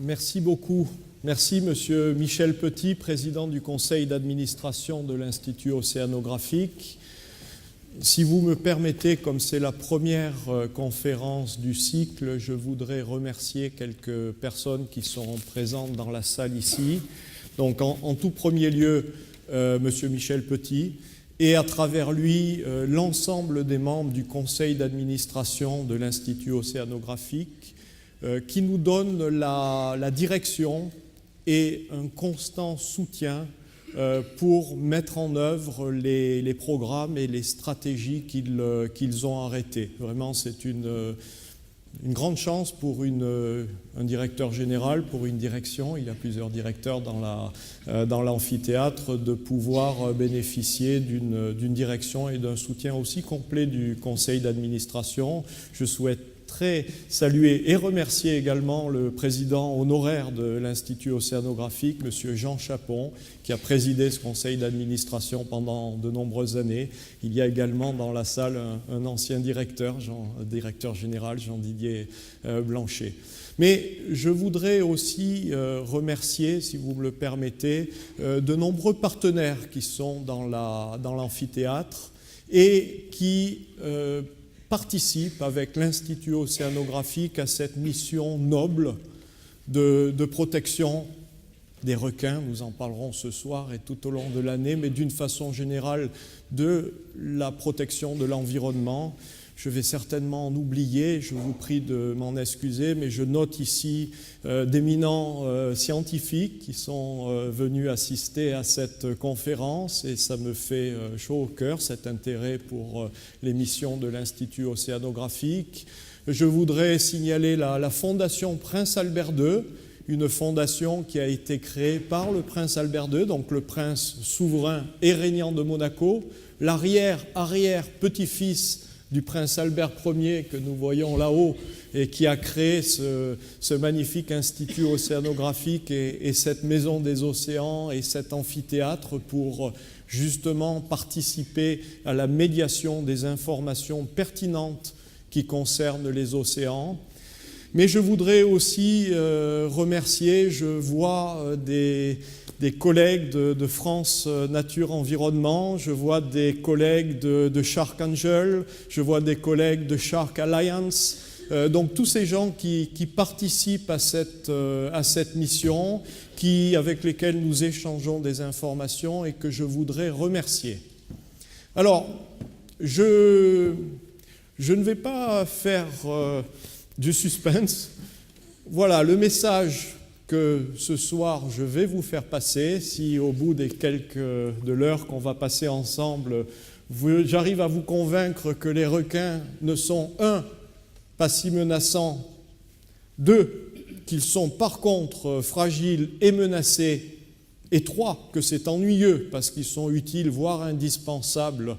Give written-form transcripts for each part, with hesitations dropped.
Merci beaucoup. Merci Monsieur Michel Petit, président du conseil d'administration de l'Institut océanographique. Si vous me permettez, comme c'est la première conférence du cycle, je voudrais remercier quelques personnes qui sont présentes dans la salle ici. Donc en tout premier lieu, Monsieur Michel Petit, et à travers lui, l'ensemble des membres du conseil d'administration de l'Institut océanographique, qui nous donnent la direction et un constant soutien pour mettre en œuvre les programmes et les stratégies qu'ils ont arrêtés. Vraiment, c'est une grande chance pour un directeur général, pour une direction, il y a plusieurs directeurs dans l'amphithéâtre, de pouvoir bénéficier d'une direction et d'un soutien aussi complet du conseil d'administration. Je souhaite saluer et remercier également le président honoraire de l'Institut océanographique, M. Jean Chapon, qui a présidé ce conseil d'administration pendant de nombreuses années. Il y a également dans la salle un ancien directeur général, Jean-Didier Blanchet. Mais je voudrais aussi remercier, si vous me le permettez, de nombreux partenaires qui sont dans l'amphithéâtre et qui participe avec l'Institut océanographique à cette mission noble de protection des requins. Nous en parlerons ce soir et tout au long de l'année, mais d'une façon générale de la protection de l'environnement. Je vais certainement en oublier, je vous prie de m'en excuser, mais je note ici d'éminents scientifiques qui sont venus assister à cette conférence et ça me fait chaud au cœur, cet intérêt pour les missions de l'Institut océanographique. Je voudrais signaler la Fondation Prince Albert II, une fondation qui a été créée par le prince Albert II, donc le prince souverain et régnant de Monaco, l'arrière-petit-fils du prince Albert Ier que nous voyons là-haut et qui a créé ce magnifique institut océanographique et cette maison des océans et cet amphithéâtre pour justement participer à la médiation des informations pertinentes qui concernent les océans. Mais je voudrais aussi remercier, je vois des collègues de France Nature Environnement, je vois des collègues de Shark Angel, je vois des collègues de Shark Alliance, donc tous ces gens qui participent à cette mission, avec lesquels nous échangeons des informations et que je voudrais remercier. Alors, je ne vais pas faire du suspense. Voilà le message que ce soir je vais vous faire passer. Si au bout de l'heure qu'on va passer ensemble, j'arrive à vous convaincre que les requins ne sont, 1, pas si menaçants, 2, qu'ils sont par contre fragiles et menacés, et 3, que c'est ennuyeux parce qu'ils sont utiles, voire indispensables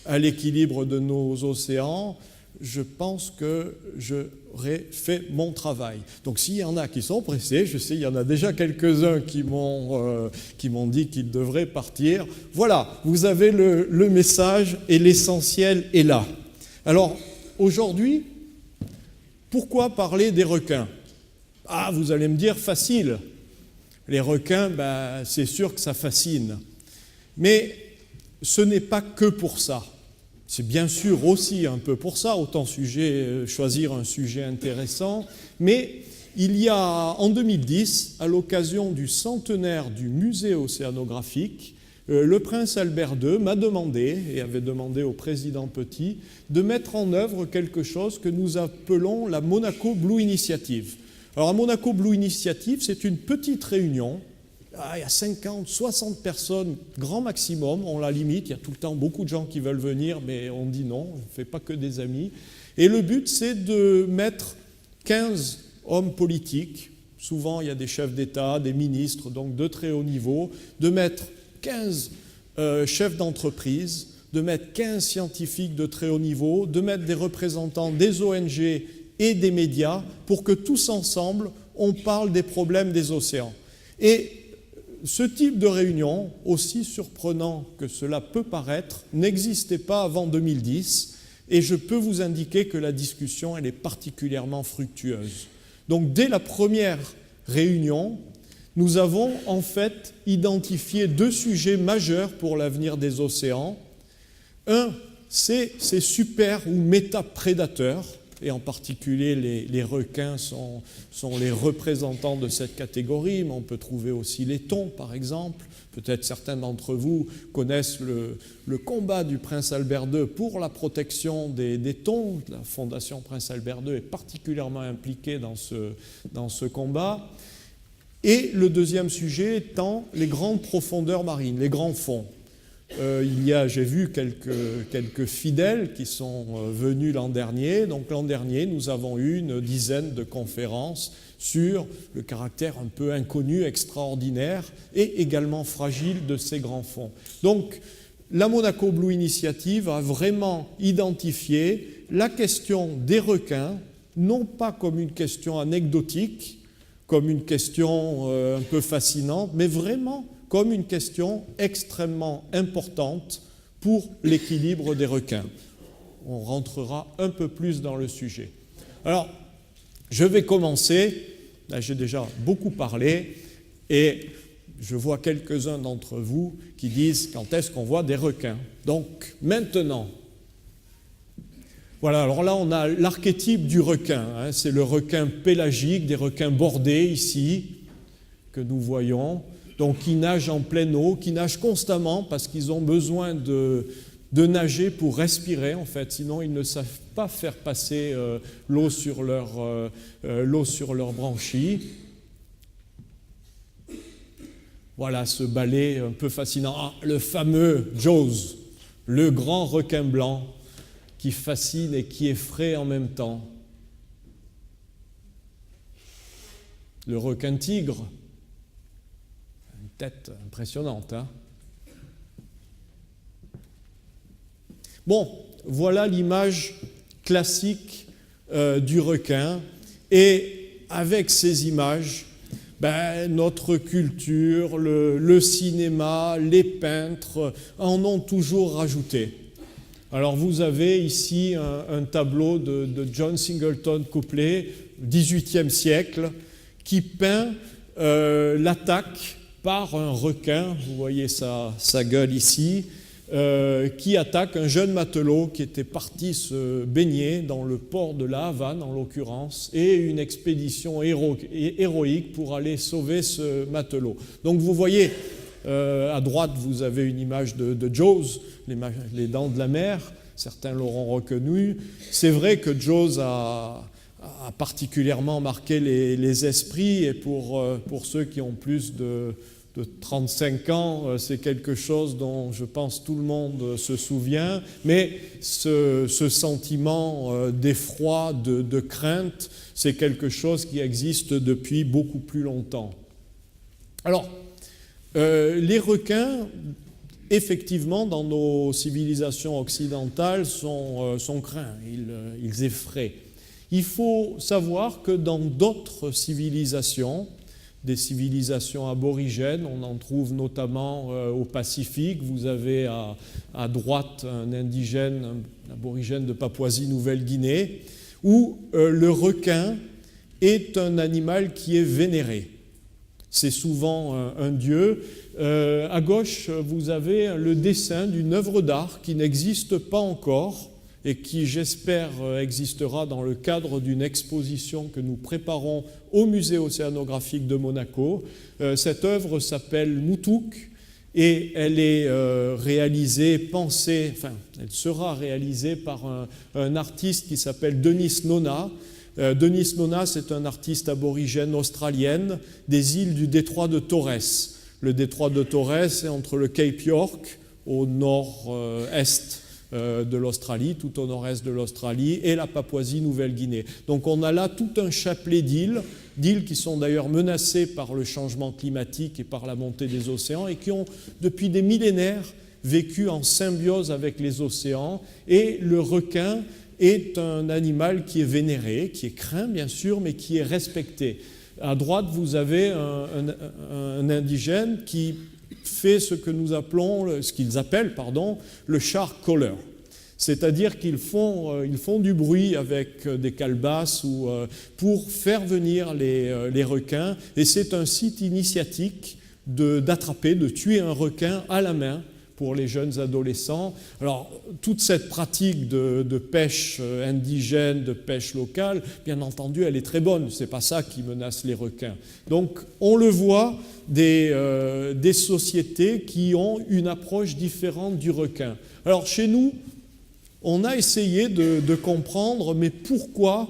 à l'équilibre de nos océans, je pense que j'aurais fait mon travail. Donc s'il y en a qui sont pressés, je sais, il y en a déjà quelques-uns qui m'ont dit qu'ils devraient partir. Voilà, vous avez le message et l'essentiel est là. Alors, aujourd'hui, pourquoi parler des requins ? Ah, vous allez me dire, facile. Les requins, c'est sûr que ça fascine. Mais ce n'est pas que pour ça. C'est bien sûr aussi un peu pour ça, autant choisir un sujet intéressant, mais il y a en 2010, à l'occasion du centenaire du musée océanographique, le prince Albert II m'a demandé, et avait demandé au président Petit, de mettre en œuvre quelque chose que nous appelons la Monaco Blue Initiative. Alors la Monaco Blue Initiative, c'est une petite réunion. Il y a 50, 60 personnes, grand maximum, on la limite, il y a tout le temps beaucoup de gens qui veulent venir, mais on dit non, on ne fait pas que des amis. Et le but, c'est de mettre 15 hommes politiques, souvent il y a des chefs d'État, des ministres, donc de très haut niveau, de mettre 15 chefs d'entreprise, de mettre 15 scientifiques de très haut niveau, de mettre des représentants des ONG et des médias, pour que tous ensemble, on parle des problèmes des océans. Et ce type de réunion, aussi surprenant que cela peut paraître, n'existait pas avant 2010 et je peux vous indiquer que la discussion elle est particulièrement fructueuse. Donc dès la première réunion, nous avons en fait identifié 2 sujets majeurs pour l'avenir des océans. Un, c'est ces super ou métaprédateurs, et en particulier les requins sont les représentants de cette catégorie, mais on peut trouver aussi les thons, par exemple. Peut-être certains d'entre vous connaissent le combat du prince Albert II pour la protection des thons. La Fondation Prince Albert II est particulièrement impliquée dans ce combat. Et le deuxième sujet étant les grandes profondeurs marines, les grands fonds. J'ai vu quelques fidèles qui sont venus l'an dernier. Donc l'an dernier, nous avons eu une dizaine de conférences sur le caractère un peu inconnu, extraordinaire et également fragile de ces grands fonds. Donc la Monaco Blue Initiative a vraiment identifié la question des requins, non pas comme une question anecdotique, comme une question un peu fascinante, mais vraiment comme une question extrêmement importante pour l'équilibre des requins. On rentrera un peu plus dans le sujet. Alors, je vais commencer, là j'ai déjà beaucoup parlé, et je vois quelques-uns d'entre vous qui disent « quand est-ce qu'on voit des requins ?» Donc, maintenant, voilà, alors là on a l'archétype du requin, hein, c'est le requin pélagique, des requins bordés ici, que nous voyons, donc qui nagent en pleine eau, qui nagent constamment parce qu'ils ont besoin de nager pour respirer, en fait, sinon ils ne savent pas faire passer l'eau sur leur branchie. Voilà ce balai un peu fascinant. Ah, le fameux Jaws, le grand requin blanc qui fascine et qui effraie en même temps. Le requin tigre, une tête impressionnante, hein? Bon, voilà l'image classique du requin. Et avec ces images, notre culture, le cinéma, les peintres en ont toujours rajouté. Alors vous avez ici un tableau de John Singleton Copley, XVIIIe siècle, qui peint l'attaque par un requin, vous voyez sa gueule ici, qui attaque un jeune matelot qui était parti se baigner dans le port de La Havane, en l'occurrence, et une expédition héroïque pour aller sauver ce matelot. Donc vous voyez, à droite, vous avez une image de Jaws, les dents de la mer, certains l'auront reconnu. C'est vrai que Jaws a particulièrement marqué les esprits, et pour ceux qui ont plus de 35 ans, c'est quelque chose dont je pense tout le monde se souvient, mais ce sentiment d'effroi, de crainte, c'est quelque chose qui existe depuis beaucoup plus longtemps. Alors, les requins, effectivement, dans nos civilisations occidentales, sont craints, ils effraient. Il faut savoir que dans d'autres civilisations, des civilisations aborigènes, on en trouve notamment au Pacifique. Vous avez à droite un indigène, un aborigène de Papouasie-Nouvelle-Guinée, où le requin est un animal qui est vénéré. C'est souvent un dieu. À gauche, vous avez le dessin d'une œuvre d'art qui n'existe pas encore et qui, j'espère, existera dans le cadre d'une exposition que nous préparons au Musée océanographique de Monaco. Cette œuvre s'appelle Moutouk et elle est elle sera réalisée par un artiste qui s'appelle Denis Nona. Denis Nona, c'est un artiste aborigène australienne des îles du détroit de Torres. Le détroit de Torres est entre le Cape York, au nord-est de l'Australie, tout au nord-est de l'Australie, et la Papouasie-Nouvelle-Guinée. Donc on a là tout un chapelet d'îles qui sont d'ailleurs menacées par le changement climatique et par la montée des océans, et qui ont, depuis des millénaires, vécu en symbiose avec les océans. Et le requin est un animal qui est vénéré, qui est craint bien sûr, mais qui est respecté. À droite, vous avez un indigène qui fait ce qu'ils appellent le shark collar. C'est-à-dire qu'ils font du bruit avec des calebasses pour faire venir les requins. Et c'est un site initiatique d'attraper, de tuer un requin à la main pour les jeunes adolescents. Alors, toute cette pratique de pêche indigène, de pêche locale, bien entendu, elle est très bonne. Ce n'est pas ça qui menace les requins. Donc, on le voit, des sociétés qui ont une approche différente du requin. Alors, chez nous, on a essayé de comprendre, mais pourquoi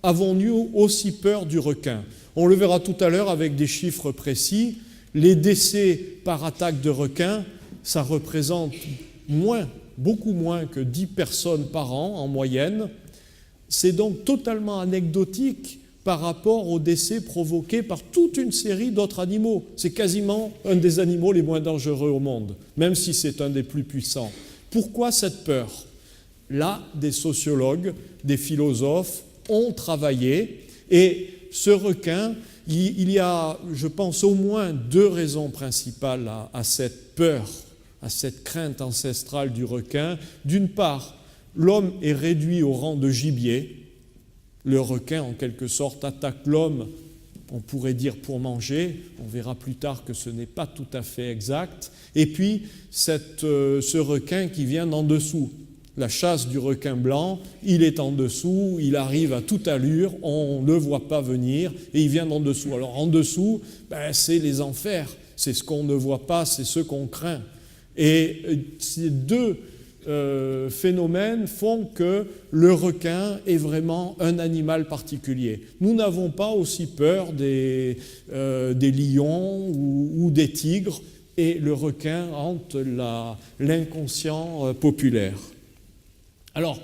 avons-nous aussi peur du requin? On le verra tout à l'heure avec des chiffres précis. Les décès par attaque de requin, ça représente beaucoup moins que 10 personnes par an en moyenne. C'est donc totalement anecdotique par rapport aux décès provoqués par toute une série d'autres animaux. C'est quasiment un des animaux les moins dangereux au monde, même si c'est un des plus puissants. Pourquoi cette peur? Là, des sociologues, des philosophes ont travaillé, et ce requin, il y a, je pense, au moins 2 raisons principales à cette peur, à cette crainte ancestrale du requin. D'une part, l'homme est réduit au rang de gibier. Le requin, en quelque sorte, attaque l'homme, on pourrait dire pour manger. On verra plus tard que ce n'est pas tout à fait exact. Et puis, ce requin qui vient d'en dessous. La chasse du requin blanc, il est en dessous, il arrive à toute allure, on ne le voit pas venir et il vient d'en dessous. Alors en dessous, c'est les enfers, c'est ce qu'on ne voit pas, c'est ce qu'on craint. Et ces 2 phénomènes font que le requin est vraiment un animal particulier. Nous n'avons pas aussi peur des lions ou des tigres, et le requin hante l'inconscient populaire. Alors,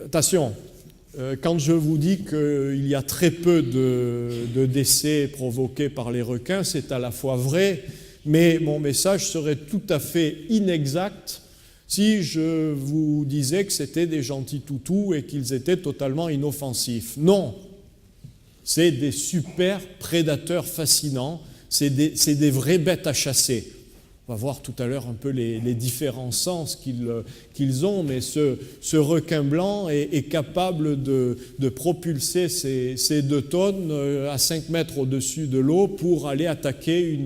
attention, quand je vous dis qu'il y a très peu de décès provoqués par les requins, c'est à la fois vrai, mais mon message serait tout à fait inexact si je vous disais que c'était des gentils toutous et qu'ils étaient totalement inoffensifs. Non, c'est des super prédateurs fascinants, c'est des vraies bêtes à chasser. On va voir tout à l'heure un peu les différents sens qu'ils ont, mais ce requin blanc est capable de propulser ses 2 tonnes à 5 mètres au-dessus de l'eau pour aller attaquer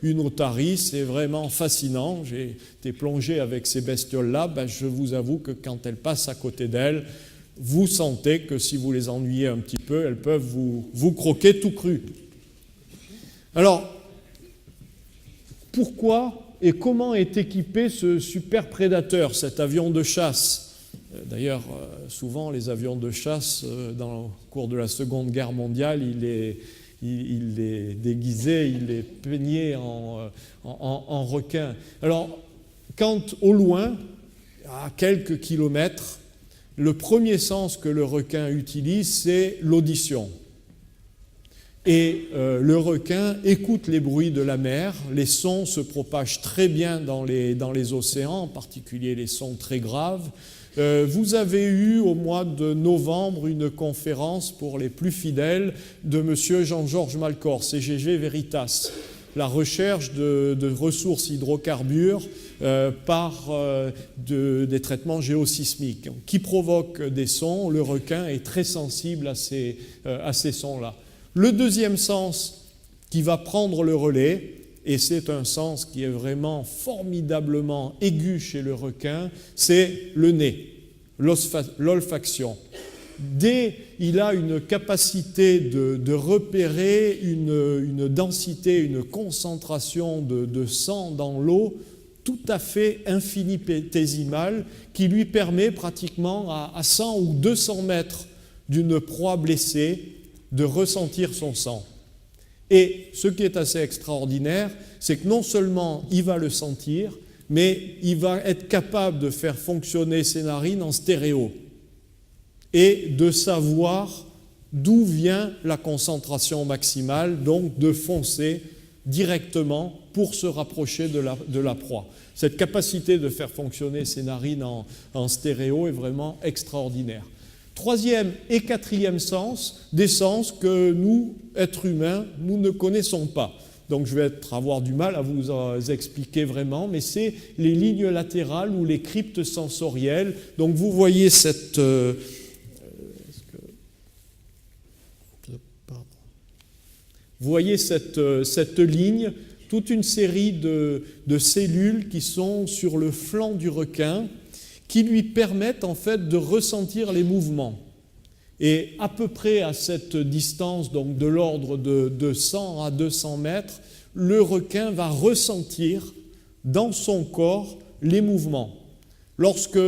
une otarie. C'est vraiment fascinant. J'ai été plongé avec ces bestioles-là. Je vous avoue que quand elles passent à côté d'elles, vous sentez que si vous les ennuyez un petit peu, elles peuvent vous croquer tout cru. Alors, pourquoi et comment est équipé ce super prédateur, cet avion de chasse? D'ailleurs, souvent, les avions de chasse, dans le cours de la Seconde Guerre mondiale, il les déguisait, il les peignait en requins. Alors, quand au loin, à quelques kilomètres, le premier sens que le requin utilise, c'est l'audition. Et le requin écoute les bruits de la mer, les sons se propagent très bien dans les océans, en particulier les sons très graves. Vous avez eu au mois de novembre une conférence pour les plus fidèles de M. Jean-Georges Malcor, CGG Veritas, la recherche de ressources hydrocarbures par des traitements géosismiques qui provoquent des sons. Le requin est très sensible à ces sons-là. Le deuxième sens qui va prendre le relais, et c'est un sens qui est vraiment formidablement aigu chez le requin, c'est le nez, l'olfaction. Il a une capacité de repérer une densité, une concentration de sang dans l'eau tout à fait infinitésimale qui lui permet pratiquement à 100 ou 200 mètres d'une proie blessée de ressentir son sang. Et ce qui est assez extraordinaire, c'est que non seulement il va le sentir, mais il va être capable de faire fonctionner ses narines en stéréo et de savoir d'où vient la concentration maximale, donc de foncer directement pour se rapprocher de la proie. Cette capacité de faire fonctionner ses narines en stéréo est vraiment extraordinaire. Troisième et quatrième sens, des sens que nous, êtres humains, nous ne connaissons pas. donc je vais avoir du mal à vous expliquer vraiment, mais c'est les lignes latérales ou les cryptes sensorielles. Donc vous voyez cette... Vous voyez cette ligne, toute une série de cellules qui sont sur le flanc du requin, qui lui permettent en fait de ressentir les mouvements. Et à peu près à cette distance, donc de l'ordre de 100 à 200 mètres, le requin va ressentir dans son corps les mouvements. Lorsque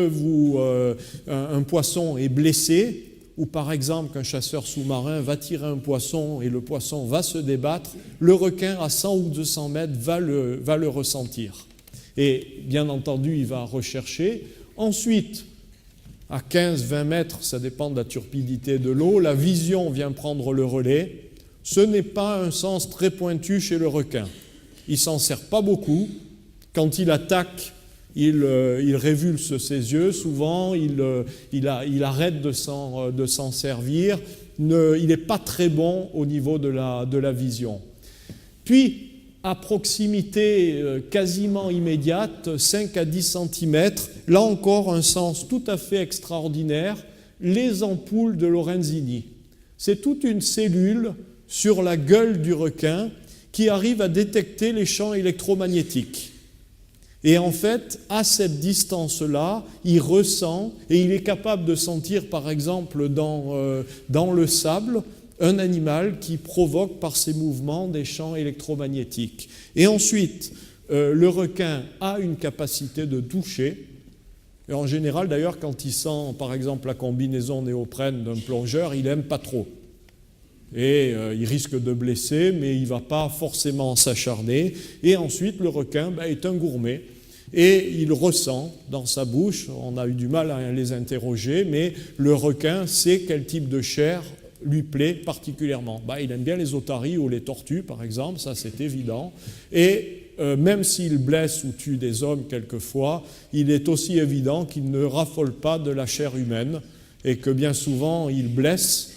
un poisson est blessé, ou par exemple qu'un chasseur sous-marin va tirer un poisson et le poisson va se débattre, le requin à 100 ou 200 mètres va le ressentir. Et bien entendu, il va rechercher. Ensuite, à 15-20 mètres, ça dépend de la turbidité de l'eau, la vision vient prendre le relais. Ce n'est pas un sens très pointu chez le requin. Il ne s'en sert pas beaucoup. Quand il attaque, il révulse ses yeux, souvent il arrête de s'en servir, il n'est pas très bon au niveau de la vision. Puis, à proximité quasiment immédiate, 5 à 10 cm, là encore un sens tout à fait extraordinaire, les ampoules de Lorenzini. C'est toute une cellule sur la gueule du requin qui arrive à détecter les champs électromagnétiques. Et en fait, à cette distance-là, il ressent et il est capable de sentir, par exemple, dans le sable, un animal qui provoque par ses mouvements des champs électromagnétiques. Et ensuite, le requin a une capacité de toucher. Et en général, d'ailleurs, quand il sent, par exemple, la combinaison néoprène d'un plongeur, il n'aime pas trop. Et il risque de blesser, mais il ne va pas forcément s'acharner. Et ensuite, le requin est un gourmet. Et il ressent dans sa bouche, on a eu du mal à les interroger, mais le requin sait quel type de chair lui plaît particulièrement. Il aime bien les otaries ou les tortues, par exemple, ça c'est évident. Et même s'il blesse ou tue des hommes quelquefois, il est aussi évident qu'il ne raffole pas de la chair humaine et que bien souvent il blesse,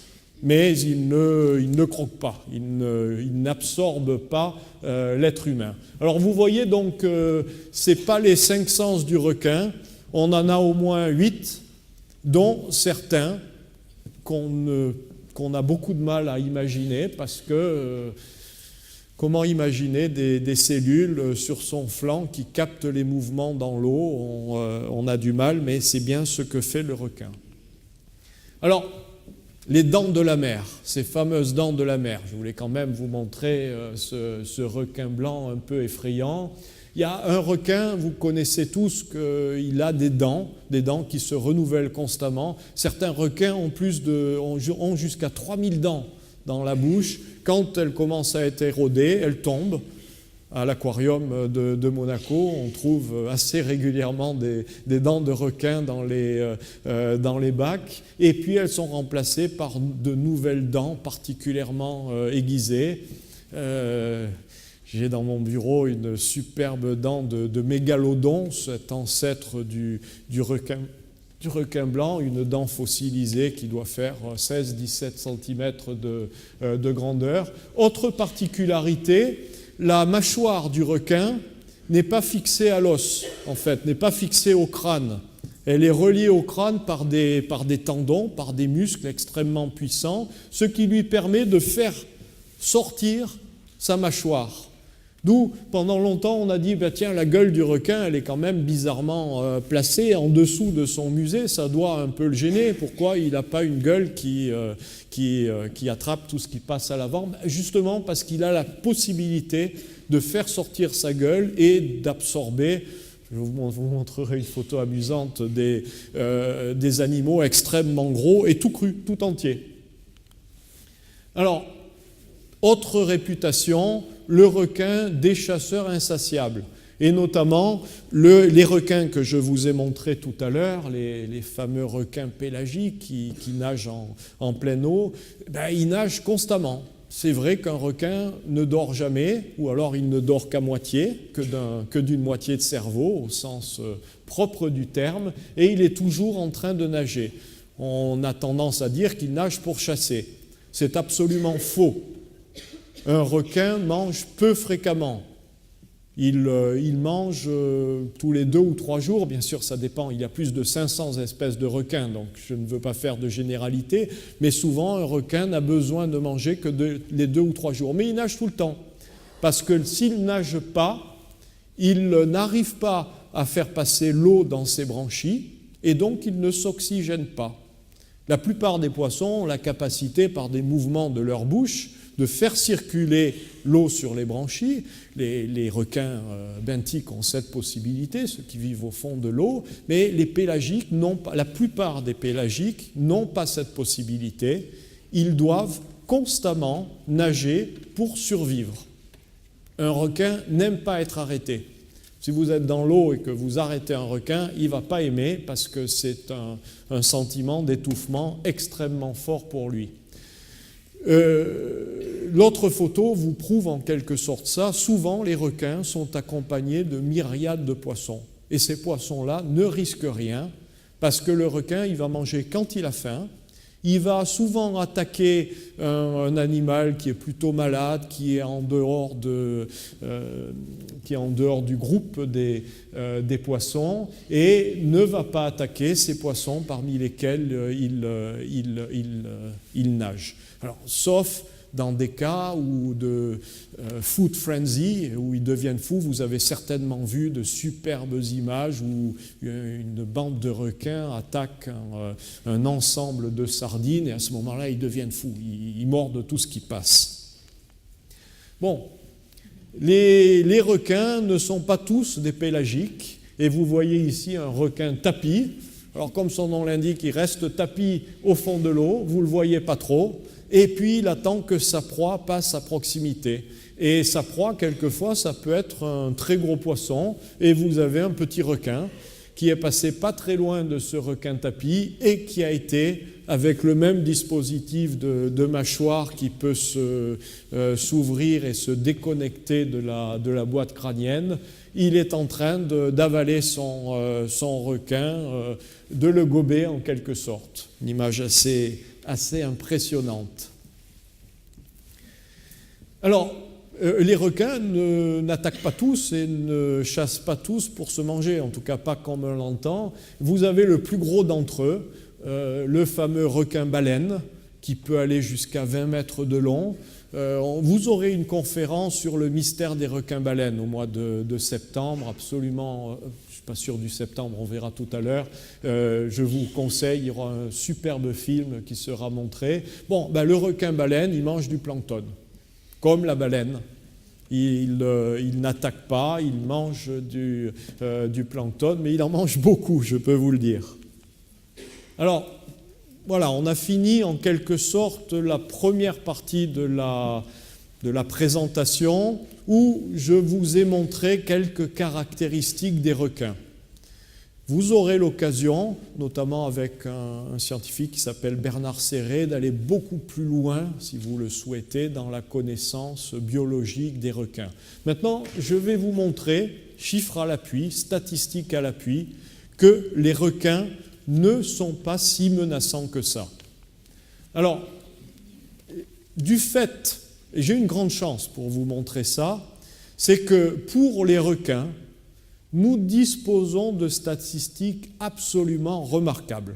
mais il ne croque pas, il n'absorbe pas l'être humain. Alors vous voyez donc, ce n'est pas les 5 sens du requin, on en a au moins 8, dont certains qu'on a beaucoup de mal à imaginer, parce que comment imaginer des cellules sur son flanc qui captent les mouvements dans l'eau, on a du mal, mais c'est bien ce que fait le requin. Alors, les dents de la mer, ces fameuses dents de la mer. Je voulais quand même vous montrer ce requin blanc un peu effrayant. Il y a un requin, vous connaissez tous qu'il a des dents qui se renouvellent constamment. Certains requins ont jusqu'à 3000 dents dans la bouche. Quand elles commencent à être érodées, elles tombent. À l'aquarium de Monaco, on trouve assez régulièrement des dents de requin dans les bacs, et puis elles sont remplacées par de nouvelles dents particulièrement aiguisées. J'ai dans mon bureau une superbe dent de mégalodon, cet ancêtre du requin blanc, une dent fossilisée qui doit faire 16-17 cm de grandeur. Autre particularité, la mâchoire du requin n'est pas fixée à l'os, en fait, n'est pas fixée au crâne. Elle est reliée au crâne par des tendons, par des muscles extrêmement puissants, ce qui lui permet de faire sortir sa mâchoire. D'où, pendant longtemps, on a dit, tiens, la gueule du requin, elle est quand même bizarrement placée en dessous de son musée, ça doit un peu le gêner. Pourquoi il n'a pas une gueule qui attrape tout ce qui passe à l'avant? Justement parce qu'il a la possibilité de faire sortir sa gueule et d'absorber. Je vous montrerai une photo amusante des animaux extrêmement gros et tout cru, tout entier. Alors, autre réputation, le requin des chasseurs insatiables. Et notamment, les requins que je vous ai montrés tout à l'heure, les fameux requins pélagiques qui nagent en pleine eau, ils nagent constamment. C'est vrai qu'un requin ne dort jamais, ou alors il ne dort qu'à moitié, que d'une moitié de cerveau, au sens propre du terme, et il est toujours en train de nager. On a tendance à dire qu'il nage pour chasser. C'est absolument faux. un requin mange peu fréquemment. Il mange tous les 2 ou 3 jours, bien sûr ça dépend, il y a plus de 500 espèces de requins, donc je ne veux pas faire de généralité, mais souvent un requin n'a besoin de manger que les 2 ou 3 jours. Mais il nage tout le temps, parce que s'il ne nage pas, il n'arrive pas à faire passer l'eau dans ses branchies, et donc il ne s'oxygène pas. La plupart des poissons ont la capacité, par des mouvements de leur bouche, de faire circuler l'eau sur les branchies. Les requins benthiques ont cette possibilité, ceux qui vivent au fond de l'eau, mais les pélagiques la plupart des pélagiques n'ont pas cette possibilité. Ils doivent constamment nager pour survivre. Un requin n'aime pas être arrêté. Si vous êtes dans l'eau et que vous arrêtez un requin, il ne va pas aimer parce que c'est un sentiment d'étouffement extrêmement fort pour lui. L'autre photo vous prouve en quelque sorte ça. Souvent, les requins sont accompagnés de myriades de poissons. Et ces poissons-là ne risquent rien parce que le requin, il va manger quand il a faim. Il va souvent attaquer un animal qui est plutôt malade, qui est en dehors du groupe des poissons, et ne va pas attaquer ces poissons parmi lesquels il nage. Alors, sauf dans des cas où de food frenzy, où ils deviennent fous. Vous avez certainement vu de superbes images où une bande de requins attaque un ensemble de sardines, et à ce moment-là, ils deviennent fous. Ils mordent tout ce qui passe. Bon, les requins ne sont pas tous des pélagiques, et vous voyez ici un requin tapi. Alors, comme son nom l'indique, il reste tapi au fond de l'eau, vous ne le voyez pas trop, et puis il attend que sa proie passe à proximité. Et sa proie, quelquefois, ça peut être un très gros poisson, et vous avez un petit requin qui est passé pas très loin de ce requin tapi et qui a été, avec le même dispositif de mâchoire qui peut s'ouvrir et se déconnecter de la boîte crânienne, il est en train d'avaler son requin, de le gober en quelque sorte. Une image assez impressionnante. Alors, les requins n'attaquent pas tous et ne chassent pas tous pour se manger, en tout cas pas comme on l'entend. Vous avez le plus gros d'entre eux, le fameux requin-baleine, qui peut aller jusqu'à 20 mètres de long. Vous aurez une conférence sur le mystère des requins-baleines au mois de septembre, absolument, je ne suis pas sûr du septembre, on verra tout à l'heure. Je vous conseille, il y aura un superbe film qui sera montré. Bon, le requin-baleine, il mange du plancton, comme la baleine. Il n'attaque pas, il mange du plancton, mais il en mange beaucoup, je peux vous le dire. Alors, voilà, on a fini en quelque sorte la première partie de la présentation où je vous ai montré quelques caractéristiques des requins. Vous aurez l'occasion, notamment avec un scientifique qui s'appelle Bernard Serré, d'aller beaucoup plus loin, si vous le souhaitez, dans la connaissance biologique des requins. Maintenant, je vais vous montrer, chiffres à l'appui, statistiques à l'appui, que les requins ne sont pas si menaçants que ça. Alors, du fait, et j'ai une grande chance pour vous montrer ça, c'est que pour les requins, nous disposons de statistiques absolument remarquables.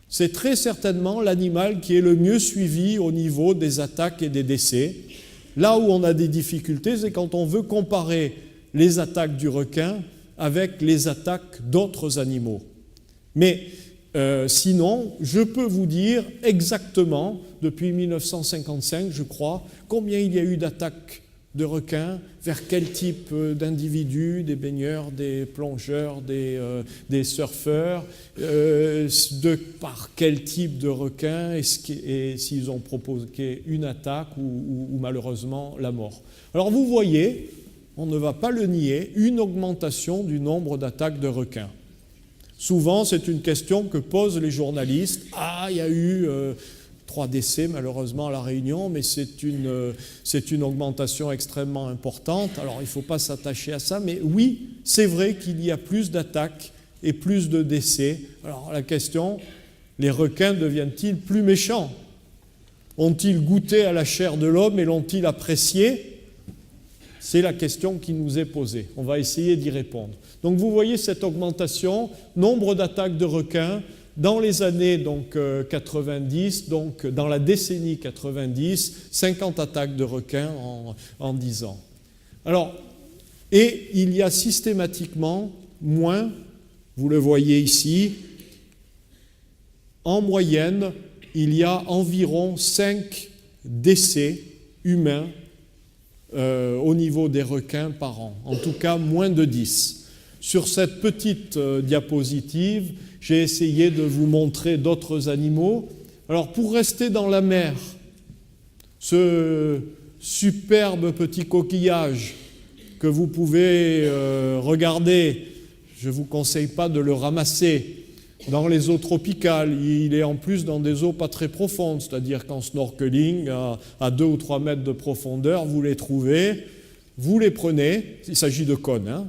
C'est très certainement l'animal qui est le mieux suivi au niveau des attaques et des décès. Là où on a des difficultés, c'est quand on veut comparer les attaques du requin avec les attaques d'autres animaux. Mais sinon, je peux vous dire exactement, depuis 1955, je crois, combien il y a eu d'attaques de requins, vers quel type d'individus, des baigneurs, des plongeurs, des surfeurs, par quel type de requin, et s'ils ont provoqué une attaque ou malheureusement la mort. Alors vous voyez, on ne va pas le nier, une augmentation du nombre d'attaques de requins. Souvent, c'est une question que posent les journalistes. Ah, il y a eu 3 décès malheureusement à La Réunion, mais c'est une augmentation extrêmement importante. Alors, il ne faut pas s'attacher à ça, mais oui, c'est vrai qu'il y a plus d'attaques et plus de décès. Alors, la question, les requins deviennent-ils plus méchants? Ont-ils goûté à la chair de l'homme et l'ont-ils apprécié? C'est la question qui nous est posée. On va essayer d'y répondre. Donc vous voyez cette augmentation, nombre d'attaques de requins dans les années 90, donc dans la décennie 90, 50 attaques de requins en 10 ans. Alors, et il y a systématiquement moins, vous le voyez ici, en moyenne, il y a environ 5 décès humains au niveau des requins par an, en tout cas moins de 10. Sur cette petite diapositive, j'ai essayé de vous montrer d'autres animaux. Alors pour rester dans la mer, ce superbe petit coquillage que vous pouvez regarder, je ne vous conseille pas de le ramasser. Dans les eaux tropicales, il est en plus dans des eaux pas très profondes, c'est-à-dire qu'en snorkeling, à 2 ou 3 mètres de profondeur, vous les trouvez, vous les prenez, il s'agit de cônes, hein,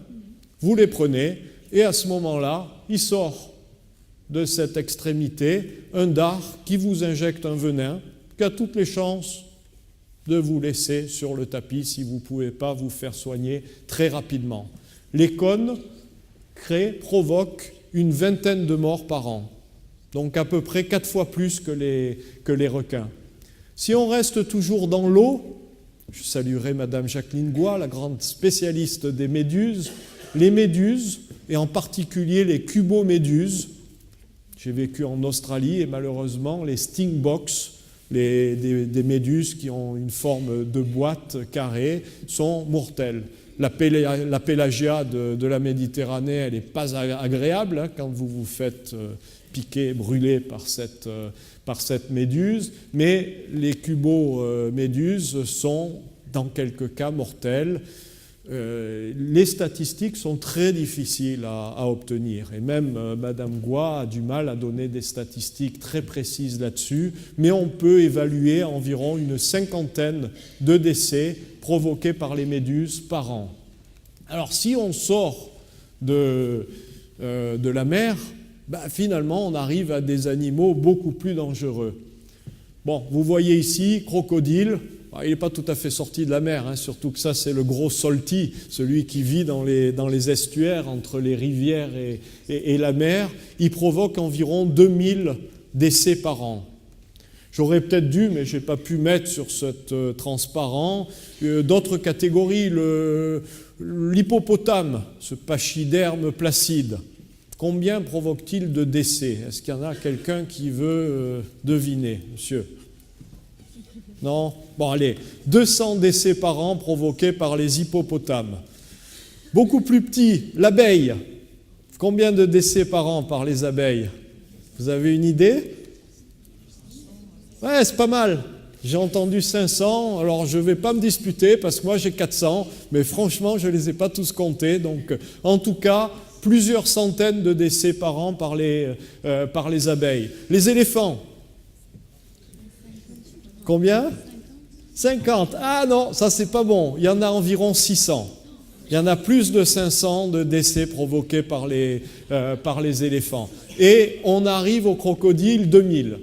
vous les prenez, et à ce moment-là, il sort de cette extrémité un dard qui vous injecte un venin, qui a toutes les chances de vous laisser sur le tapis si vous ne pouvez pas vous faire soigner très rapidement. Les cônes provoquent une vingtaine de morts par an, donc à peu près 4 fois plus que les requins. Si on reste toujours dans l'eau, je saluerai Madame Jacqueline Goua, la grande spécialiste des méduses, les méduses, et en particulier les cuboméduses, j'ai vécu en Australie et malheureusement les stingbox, des méduses qui ont une forme de boîte carrée, sont mortelles. La pélagia de la Méditerranée, elle n'est pas agréable hein, quand vous vous faites piquer, brûler par cette méduse, mais les cuboméduses sont, dans quelques cas, mortelles. Les statistiques sont très difficiles à obtenir, et même Madame Goua a du mal à donner des statistiques très précises là-dessus, mais on peut évaluer environ une 50aine de décès provoqués par les méduses par an. Alors si on sort de la mer, finalement on arrive à des animaux beaucoup plus dangereux. Bon, vous voyez ici, crocodile. Il n'est pas tout à fait sorti de la mer, hein, surtout que ça c'est le gros solti, celui qui vit dans les estuaires entre les rivières et la mer. Il provoque environ 2000 décès par an. J'aurais peut-être dû, mais je n'ai pas pu mettre sur ce transparent, d'autres catégories. L'hippopotame, ce pachyderme placide, combien provoque-t-il de décès? Est-ce qu'il y en a quelqu'un qui veut deviner, monsieur? Non? Bon, allez, 200 décès par an provoqués par les hippopotames. Beaucoup plus petit, l'abeille. Combien de décès par an par les abeilles? Vous avez une idée? Ouais, c'est pas mal. J'ai entendu 500, alors je ne vais pas me disputer parce que moi j'ai 400, mais franchement je ne les ai pas tous comptés. Donc en tout cas, plusieurs centaines de décès par an par les abeilles. Les éléphants. Combien? 50. Ah non, ça c'est pas bon. Il y en a environ 600. Il y en a plus de 500 de décès provoqués par les éléphants. Et on arrive au crocodile 2000.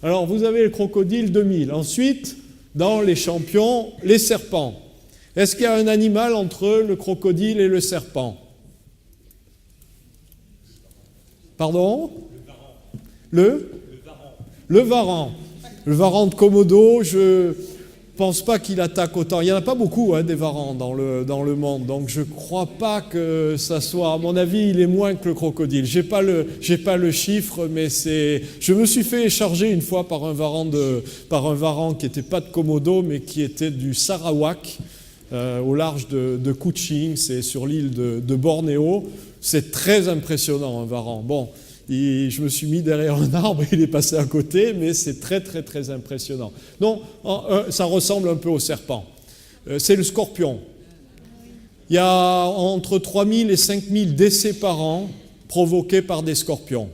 Alors vous avez le crocodile 2000. Ensuite, dans les champions, les serpents. Est-ce qu'il y a un animal entre le crocodile et le serpent? Pardon? Le varan. Le varan de Komodo, je pense pas qu'il attaque autant. Il n'y en a pas beaucoup des varans dans le monde, donc je ne crois pas que ça soit... À mon avis, il est moins que le crocodile. J'ai pas le chiffre, mais c'est... Je me suis fait charger une fois par un varan qui n'était pas de Komodo, mais qui était du Sarawak, au large de Kuching, c'est sur l'île de Bornéo. C'est très impressionnant, un varan. Bon, je me suis mis derrière un arbre, il est passé à côté, mais c'est très, très, très impressionnant. Non, ça ressemble un peu au serpent. C'est le scorpion. Il y a entre 3000 et 5000 décès par an provoqués par des scorpions.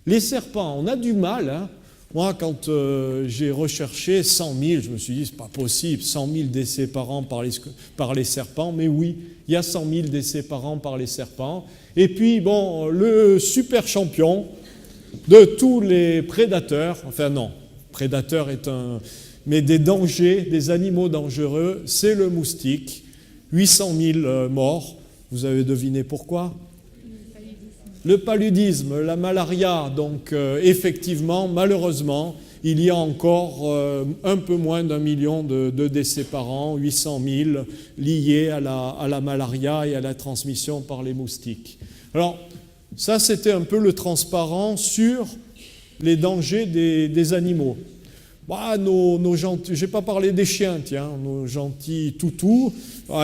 Les serpents, on a du mal, hein. Moi, quand j'ai recherché 100 000, je me suis dit, c'est pas possible, 100 000 décès par an par les serpents, mais oui, il y a 100 000 décès par an par les serpents. Et puis, bon, le super champion de tous les prédateurs, enfin non, prédateur est un... Mais des dangers, des animaux dangereux, c'est le moustique. 800 000 morts. Vous avez deviné pourquoi ? Le paludisme, la malaria. Donc effectivement, malheureusement, il y a encore un peu moins d'1 million de décès par an, 800 000 liés à la malaria et à la transmission par les moustiques. Alors, ça, c'était un peu le transparent sur les dangers des animaux. Bah, nos gentils, je n'ai pas parlé des chiens, tiens, nos gentils toutous,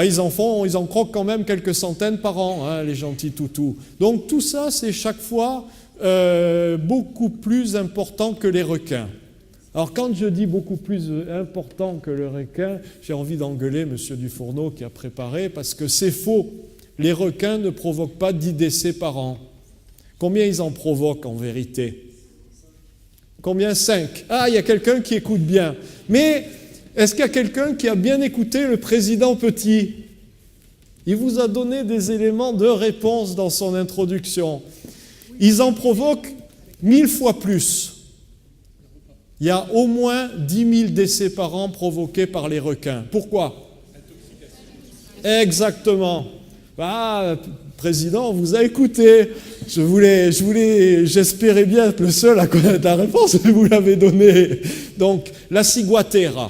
ils en croquent quand même quelques centaines par an, hein, les gentils toutous. Donc tout ça, c'est chaque fois beaucoup plus important que les requins. Alors quand je dis beaucoup plus important que le requin, j'ai envie d'engueuler M. Dufourneau qui a préparé, parce que c'est faux. Les requins ne provoquent pas 10 décès par an. Combien ils en provoquent en vérité ? Combien ? 5. Ah, il y a quelqu'un qui écoute bien. Mais est-ce qu'il y a quelqu'un qui a bien écouté le président Petit ? Il vous a donné des éléments de réponse dans son introduction. Ils en provoquent 1000 fois plus. Il y a au moins 10 000 décès par an provoqués par les requins. Pourquoi ? Exactement. Ah, président, on vous a écouté. J'espérais bien être le seul à connaître la réponse, mais vous l'avez donnée. Donc, la ciguatera.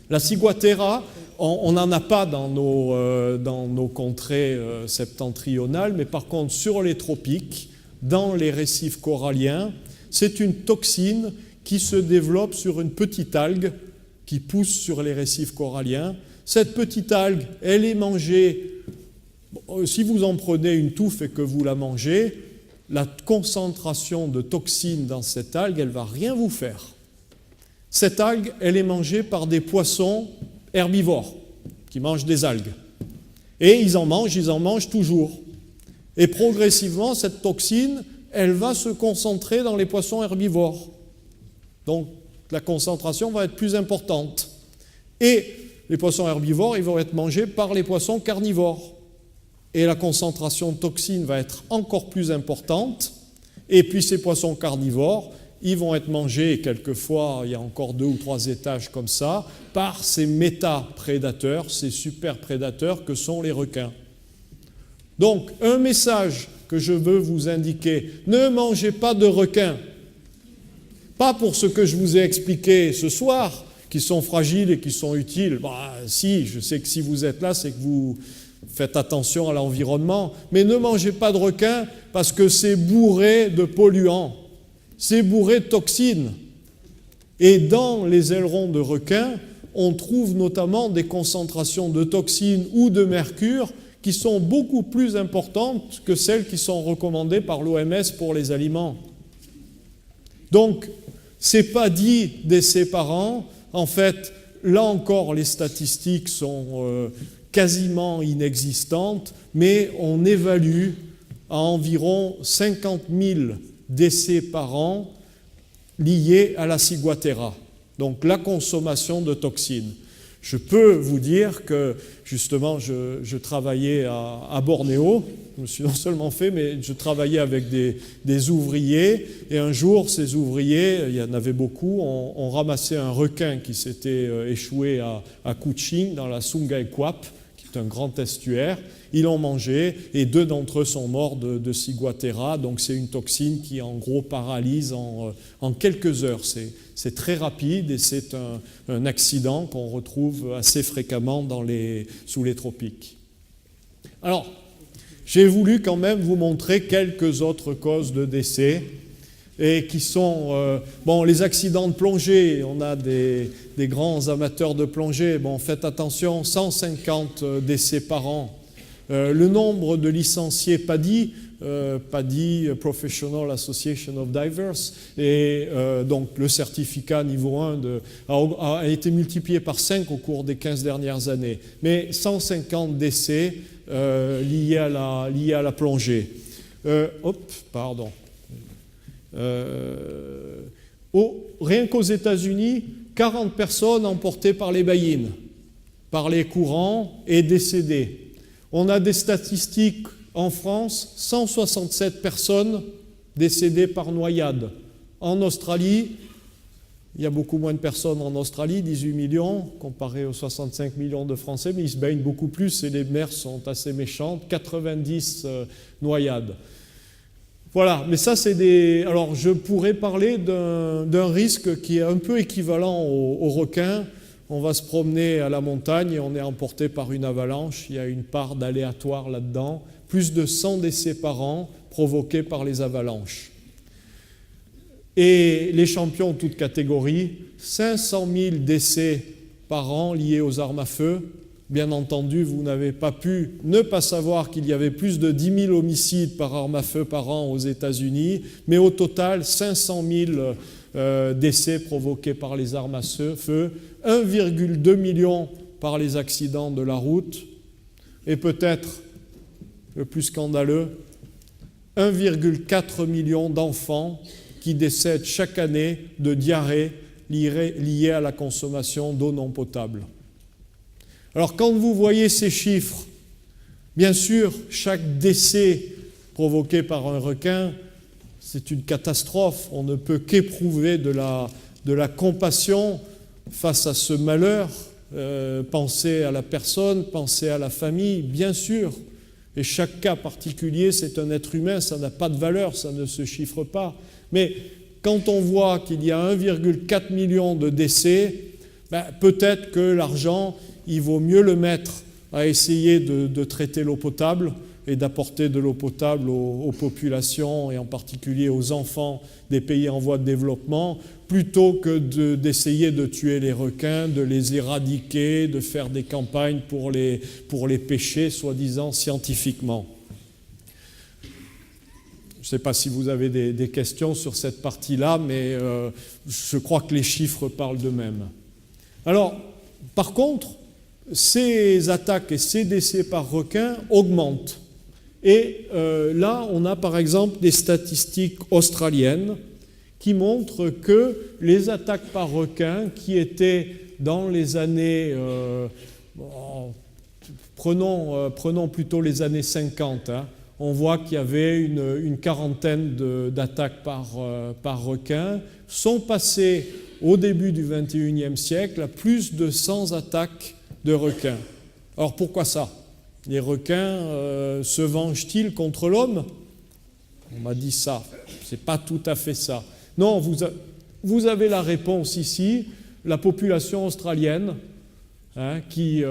La ciguatera, on n'en a pas dans nos contrées septentrionales, mais par contre, sur les tropiques, dans les récifs coralliens, c'est une toxine qui se développe sur une petite algue qui pousse sur les récifs coralliens. Cette petite algue, elle est mangée. Si vous en prenez une touffe et que vous la mangez, la concentration de toxines dans cette algue, elle ne va rien vous faire. Cette algue, elle est mangée par des poissons herbivores qui mangent des algues. Et ils en mangent toujours. Et progressivement, cette toxine, elle va se concentrer dans les poissons herbivores. Donc, la concentration va être plus importante. Et les poissons herbivores, ils vont être mangés par les poissons carnivores. Et la concentration de toxines va être encore plus importante. Et puis ces poissons carnivores, ils vont être mangés, et quelquefois, il y a encore 2 ou 3 étages comme ça, par ces méta-prédateurs, ces super-prédateurs que sont les requins. Donc, un message que je veux vous indiquer, ne mangez pas de requins. Pas pour ce que je vous ai expliqué ce soir, qui sont fragiles et qui sont utiles. Bah, si, je sais que si vous êtes là, c'est que vous faites attention à l'environnement, mais ne mangez pas de requins parce que c'est bourré de polluants, c'est bourré de toxines. Et dans les ailerons de requins, on trouve notamment des concentrations de toxines ou de mercure qui sont beaucoup plus importantes que celles qui sont recommandées par l'OMS pour les aliments. Donc, ce n'est pas 10 décès par an. En fait, là encore, les statistiques sont quasiment inexistantes, mais on évalue à environ 50 000 décès par an liés à la ciguatera, donc la consommation de toxines. Je peux vous dire que, justement, je travaillais à Bornéo, je me suis non seulement fait, mais je travaillais avec des ouvriers, et un jour, ces ouvriers, il y en avait beaucoup, ont ramassé un requin qui s'était échoué à Kuching, dans la Sungai Kuap, qui est un grand estuaire. Ils l'ont mangé, et 2 d'entre eux sont morts de ciguatera, donc c'est une toxine qui, en gros, paralyse en quelques heures. C'est très rapide, et c'est un accident qu'on retrouve assez fréquemment sous les tropiques. Alors, j'ai voulu quand même vous montrer quelques autres causes de décès, et qui sont, les accidents de plongée. On a des grands amateurs de plongée. Bon, faites attention, 150 décès par an. Le nombre de licenciés PADI, Professional Association of Divers, et donc le certificat niveau 1 a été multiplié par 5 au cours des 15 dernières années. Mais 150 décès liés à la plongée. Rien qu'aux États-Unis, 40 personnes emportées par les baïnes, par les courants et décédées. On a des statistiques en France, 167 personnes décédées par noyade. En Australie, Il y a beaucoup moins de personnes en Australie, 18 millions, comparé aux 65 millions de Français, mais ils se baignent beaucoup plus et les mers sont assez méchantes, 90 noyades. Voilà, mais ça c'est des... Alors je pourrais parler d'un risque qui est un peu équivalent au requin. On va se promener à la montagne et on est emporté par une avalanche. Il y a une part d'aléatoire là-dedans. Plus de 100 décès par an provoqués par les avalanches. Et les champions toutes catégories, 500 000 décès par an liés aux armes à feu. Bien entendu, vous n'avez pas pu ne pas savoir qu'il y avait plus de 10 000 homicides par arme à feu par an aux États-Unis, mais au total, 500 000 décès provoqués par les armes à feu, 1,2 million par les accidents de la route, et peut-être le plus scandaleux, 1,4 million d'enfants qui décèdent chaque année de diarrhée liée à la consommation d'eau non potable. Alors quand vous voyez ces chiffres, bien sûr, chaque décès provoqué par un requin, c'est une catastrophe. On ne peut qu'éprouver de la compassion face à ce malheur. Pensez à la personne, pensez à la famille, bien sûr. Et chaque cas particulier, c'est un être humain, ça n'a pas de valeur, ça ne se chiffre pas. Mais quand on voit qu'il y a 1,4 million de décès, peut-être que l'argent, il vaut mieux le mettre à essayer de traiter l'eau potable et d'apporter de l'eau potable aux populations et en particulier aux enfants des pays en voie de développement, plutôt que d'essayer de tuer les requins, de les éradiquer, de faire des campagnes pour les pêcher, soi-disant scientifiquement. Je ne sais pas si vous avez des questions sur cette partie-là, mais je crois que les chiffres parlent d'eux-mêmes. Alors, par contre, ces attaques et ces décès par requins augmentent. Et là, on a par exemple des statistiques australiennes qui montrent que les attaques par requins qui étaient dans les années... prenons plutôt les années 50, on voit qu'il y avait une quarantaine d'attaques par requin, sont passées au début du XXIe siècle à plus de 100 attaques de requins. Alors pourquoi ça ? Les requins se vengent-ils contre l'homme ? On m'a dit ça. C'est pas tout à fait ça. Non, vous avez la réponse ici. La population australienne, qui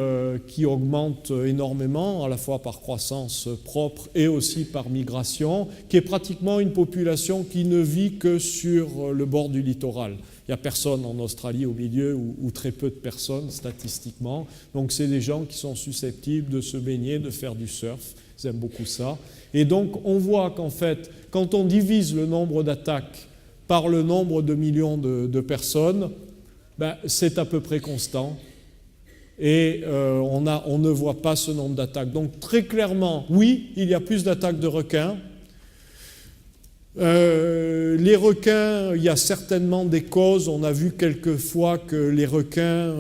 augmente énormément, à la fois par croissance propre et aussi par migration, qui est pratiquement une population qui ne vit que sur le bord du littoral. Il n'y a personne en Australie au milieu, ou très peu de personnes statistiquement. Donc c'est des gens qui sont susceptibles de se baigner, de faire du surf. Ils aiment beaucoup ça. Et donc on voit qu'en fait, quand on divise le nombre d'attaques par le nombre de millions de personnes, c'est à peu près constant. Et on ne voit pas ce nombre d'attaques. Donc très clairement, oui, il y a plus d'attaques de requins. Les requins, il y a certainement des causes. On a vu quelquefois que les requins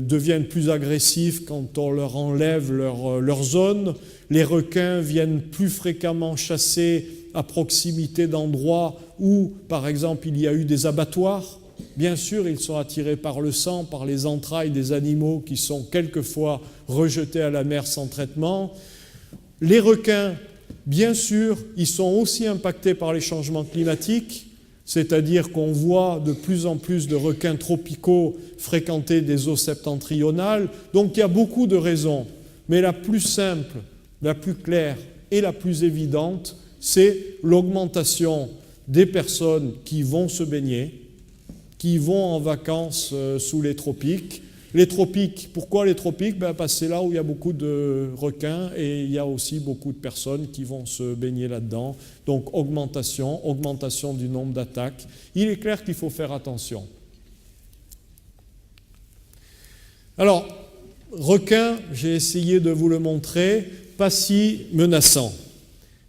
deviennent plus agressifs quand on leur enlève leur zone. Les requins viennent plus fréquemment chasser à proximité d'endroits où, par exemple, il y a eu des abattoirs. Bien sûr, ils sont attirés par le sang, par les entrailles des animaux qui sont quelquefois rejetés à la mer sans traitement. Les requins, bien sûr, ils sont aussi impactés par les changements climatiques, c'est-à-dire qu'on voit de plus en plus de requins tropicaux fréquenter des eaux septentrionales. Donc il y a beaucoup de raisons, mais la plus simple, la plus claire et la plus évidente, c'est l'augmentation des personnes qui vont se baigner, qui vont en vacances sous les tropiques. Les tropiques, pourquoi les tropiques ? Parce que c'est là où il y a beaucoup de requins et il y a aussi beaucoup de personnes qui vont se baigner là-dedans. Donc augmentation du nombre d'attaques. Il est clair qu'il faut faire attention. Alors, requins, j'ai essayé de vous le montrer, pas si menaçants,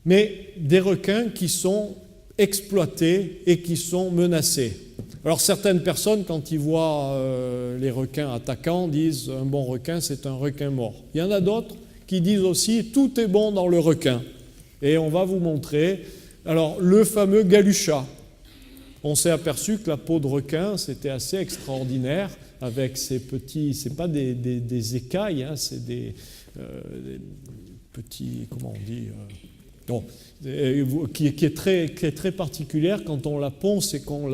mais des requins qui sont exploités et qui sont menacés. Alors certaines personnes, quand ils voient les requins attaquants, disent « un bon requin, c'est un requin mort ». Il y en a d'autres qui disent aussi « tout est bon dans le requin ». Et on va vous montrer, alors le fameux galucha. on s'est aperçu que la peau de requin, c'était assez extraordinaire, avec ces petits, c'est pas des écailles, hein, c'est des petits, comment on dit, bon, qui est très particulière quand on la ponce et quand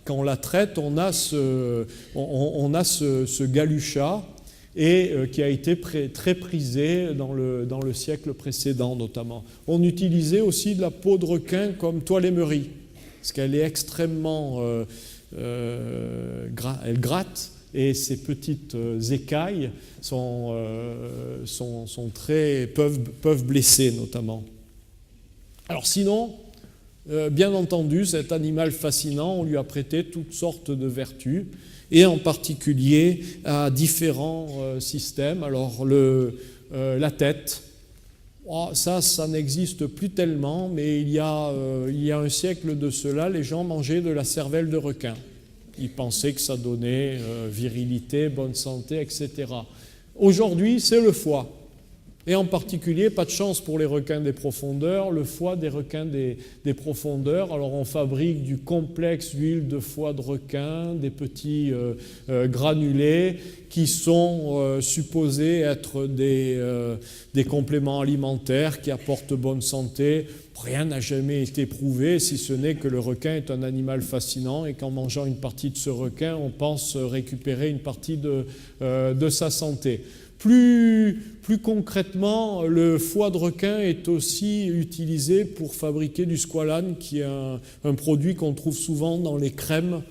on la traite, on a ce galuchat et qui a été très prisé dans le siècle précédent notamment. On utilisait aussi de la peau de requin comme toile émeurie, parce qu'elle est extrêmement... elle gratte, et ces petites écailles peuvent blesser notamment. Alors sinon, bien entendu, cet animal fascinant, on lui a prêté toutes sortes de vertus, et en particulier à différents systèmes. Alors la tête, ça n'existe plus tellement, mais il y a un siècle de cela, les gens mangeaient de la cervelle de requin. Ils pensaient que ça donnait virilité, bonne santé, etc. Aujourd'hui, c'est le foie. Et en particulier, pas de chance pour les requins des profondeurs, le foie des requins des profondeurs. Alors on fabrique du complexe huile de foie de requin, des petits granulés qui sont supposés être des compléments alimentaires qui apportent bonne santé. Rien n'a jamais été prouvé, si ce n'est que le requin est un animal fascinant et qu'en mangeant une partie de ce requin, on pense récupérer une partie de sa santé. Plus concrètement, le foie de requin est aussi utilisé pour fabriquer du squalane, qui est un produit qu'on trouve souvent dans les crèmes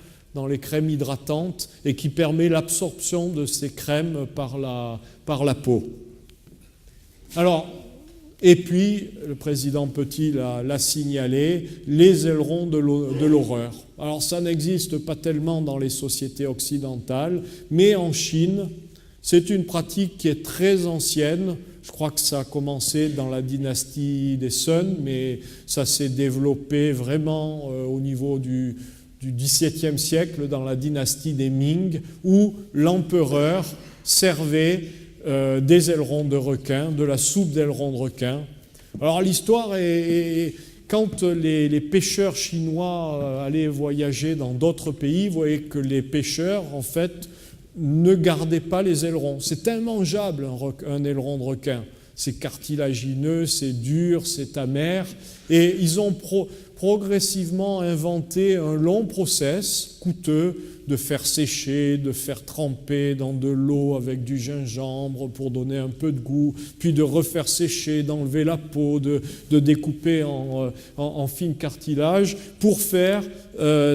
hydratantes et qui permet l'absorption de ces crèmes par la peau. Alors, et puis, le président Petit l'a signalé, les ailerons de l'horreur. Alors, ça n'existe pas tellement dans les sociétés occidentales, mais en Chine, c'est une pratique qui est très ancienne. Je crois que ça a commencé dans la dynastie des Sun, mais ça s'est développé vraiment au niveau du XVIIe siècle, dans la dynastie des Ming, où l'empereur servait des ailerons de requin, de la soupe d'ailerons de requin. Alors l'histoire est... Quand les pêcheurs chinois allaient voyager dans d'autres pays, vous voyez que les pêcheurs, en fait, ne gardaient pas les ailerons. C'est immangeable un aileron de requin. C'est cartilagineux, c'est dur, c'est amer. Et ils ont progressivement inventé un long process coûteux de faire sécher, de faire tremper dans de l'eau avec du gingembre pour donner un peu de goût, puis de refaire sécher, d'enlever la peau, de découper en fines cartilages pour faire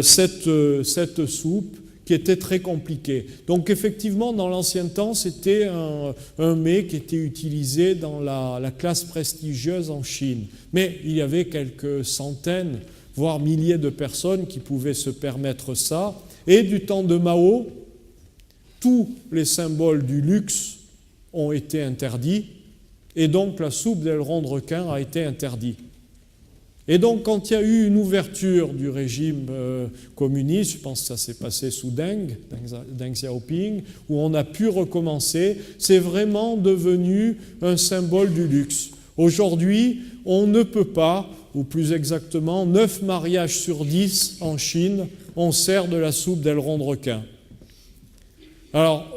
cette soupe qui était très compliquée. Donc effectivement, dans l'ancien temps, c'était un mets qui était utilisé dans la classe prestigieuse en Chine. Mais il y avait quelques centaines, voire milliers de personnes qui pouvaient se permettre ça. Et du temps de Mao, tous les symboles du luxe ont été interdits, et donc la soupe d'aileron de requin a été interdite. Et donc, quand il y a eu une ouverture du régime communiste, je pense que ça s'est passé sous Deng Xiaoping, où on a pu recommencer, c'est vraiment devenu un symbole du luxe. Aujourd'hui, on ne peut pas, ou plus exactement, 9 mariages sur 10 en Chine, on sert de la soupe d'aileron de requin. Alors,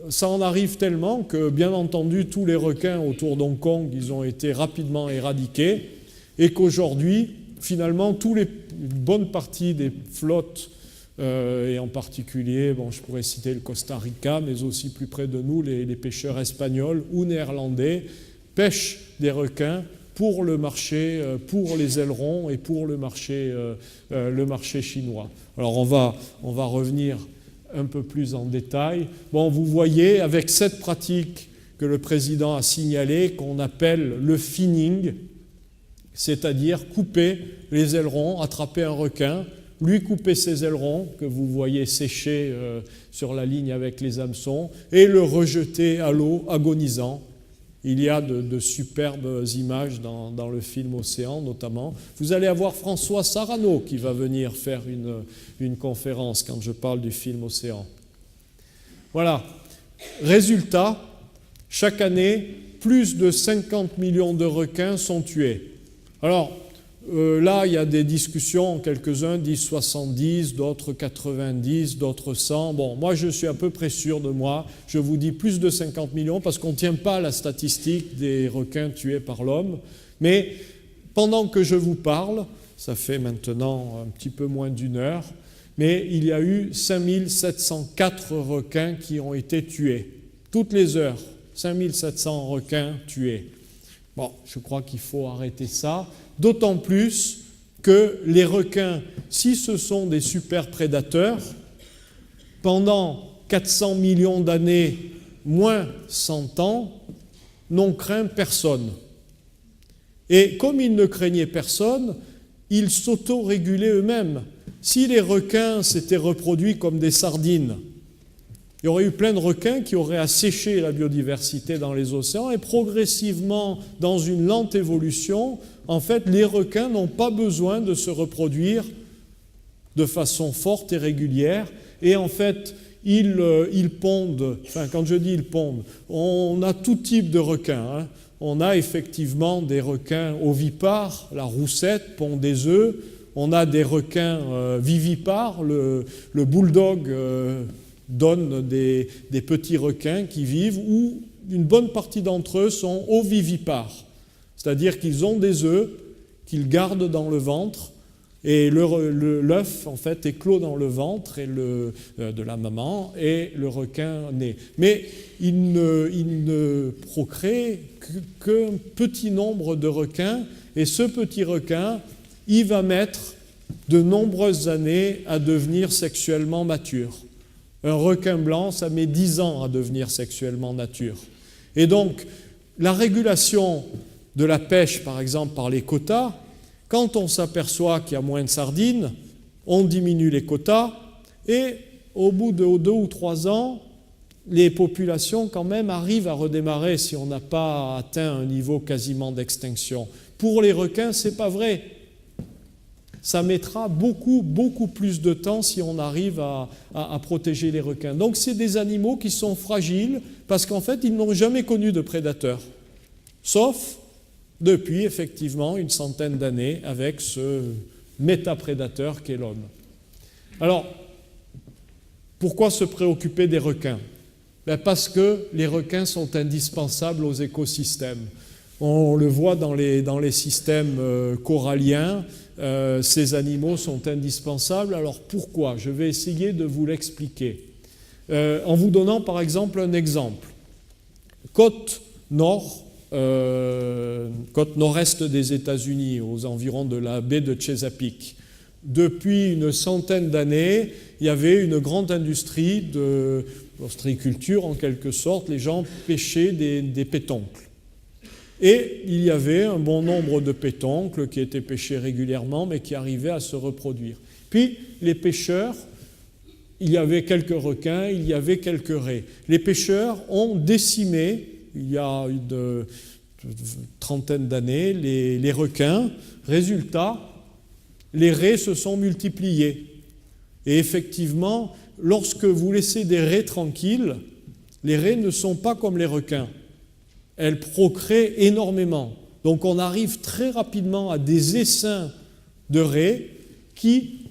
ça en arrive tellement que, bien entendu, tous les requins autour d'Hong Kong, ils ont été rapidement éradiqués, et qu'aujourd'hui, finalement, une bonne partie des flottes, et en particulier, je pourrais citer le Costa Rica, mais aussi plus près de nous, les pêcheurs espagnols ou néerlandais, pêchent des requins pour le marché, pour les ailerons et pour le marché chinois. Alors on va revenir un peu plus en détail. Vous voyez, avec cette pratique que le président a signalée, qu'on appelle le finning, c'est-à-dire couper les ailerons, attraper un requin, lui couper ses ailerons, que vous voyez sécher sur la ligne avec les hameçons, et le rejeter à l'eau agonisant. Il y a de superbes images dans le film Océan, notamment. Vous allez avoir François Sarano qui va venir faire une conférence quand je parle du film Océan. Voilà. Résultat, chaque année, plus de 50 millions de requins sont tués. Alors, là, il y a des discussions, quelques-uns disent 70, d'autres 90, d'autres 100. Bon, moi, je suis à peu près sûr de moi. Je vous dis plus de 50 millions parce qu'on ne tient pas la statistique des requins tués par l'homme. Mais pendant que je vous parle, ça fait maintenant un petit peu moins d'une heure, mais il y a eu 5704 requins qui ont été tués. Toutes les heures, 5700 requins tués. Bon, je crois qu'il faut arrêter ça. D'autant plus que les requins, si ce sont des super prédateurs, pendant 400 millions d'années, moins 100 ans, n'ont craint personne. Et comme ils ne craignaient personne, ils s'autorégulaient eux-mêmes. Si les requins s'étaient reproduits comme des sardines, il y aurait eu plein de requins qui auraient asséché la biodiversité dans les océans et progressivement, dans une lente évolution, en fait, les requins n'ont pas besoin de se reproduire de façon forte et régulière. Et en fait, ils pondent, enfin quand je dis ils pondent, on a tout type de requins. Hein. On a effectivement des requins ovipares, la roussette pond des œufs. On a des requins vivipares, le bulldog donne des petits requins qui vivent, où une bonne partie d'entre eux sont ovivipares. C'est-à-dire qu'ils ont des œufs qu'ils gardent dans le ventre et l'œuf, en fait, éclot dans le ventre de la maman et le requin naît. Mais il ne procrée qu'un petit nombre de requins et ce petit requin, il va mettre de nombreuses années à devenir sexuellement mature. Un requin blanc, ça met 10 ans à devenir sexuellement mature. Et donc, la régulation de la pêche, par exemple, par les quotas, quand on s'aperçoit qu'il y a moins de sardines, on diminue les quotas et au bout de 2 ou 3 ans, les populations quand même arrivent à redémarrer si on n'a pas atteint un niveau quasiment d'extinction. Pour les requins, ce n'est pas vrai. Ça mettra beaucoup, beaucoup plus de temps si on arrive à protéger les requins. Donc c'est des animaux qui sont fragiles parce qu'en fait, ils n'ont jamais connu de prédateurs. Sauf depuis, effectivement, une centaine d'années avec ce métaprédateur qu'est l'homme. Alors, pourquoi se préoccuper des requins ? Parce que les requins sont indispensables aux écosystèmes. On le voit dans les systèmes coralliens, ces animaux sont indispensables. Alors pourquoi ? Je vais essayer de vous l'expliquer. En vous donnant par exemple un exemple. Côte nord, côte nord-est des États-Unis, aux environs de la baie de Chesapeake. Depuis une centaine d'années, il y avait une grande industrie d'ostréiculture en quelque sorte. Les gens pêchaient des pétoncles. Et il y avait un bon nombre de pétoncles qui étaient pêchés régulièrement, mais qui arrivaient à se reproduire. Puis, les pêcheurs, il y avait quelques requins, il y avait quelques raies. Les pêcheurs ont décimé, il y a une trentaine d'années, les requins. Résultat, les raies se sont multipliées. Et effectivement, lorsque vous laissez des raies tranquilles, les raies ne sont pas comme les requins. Elles procréent énormément. Donc on arrive très rapidement à des essaims de raies qui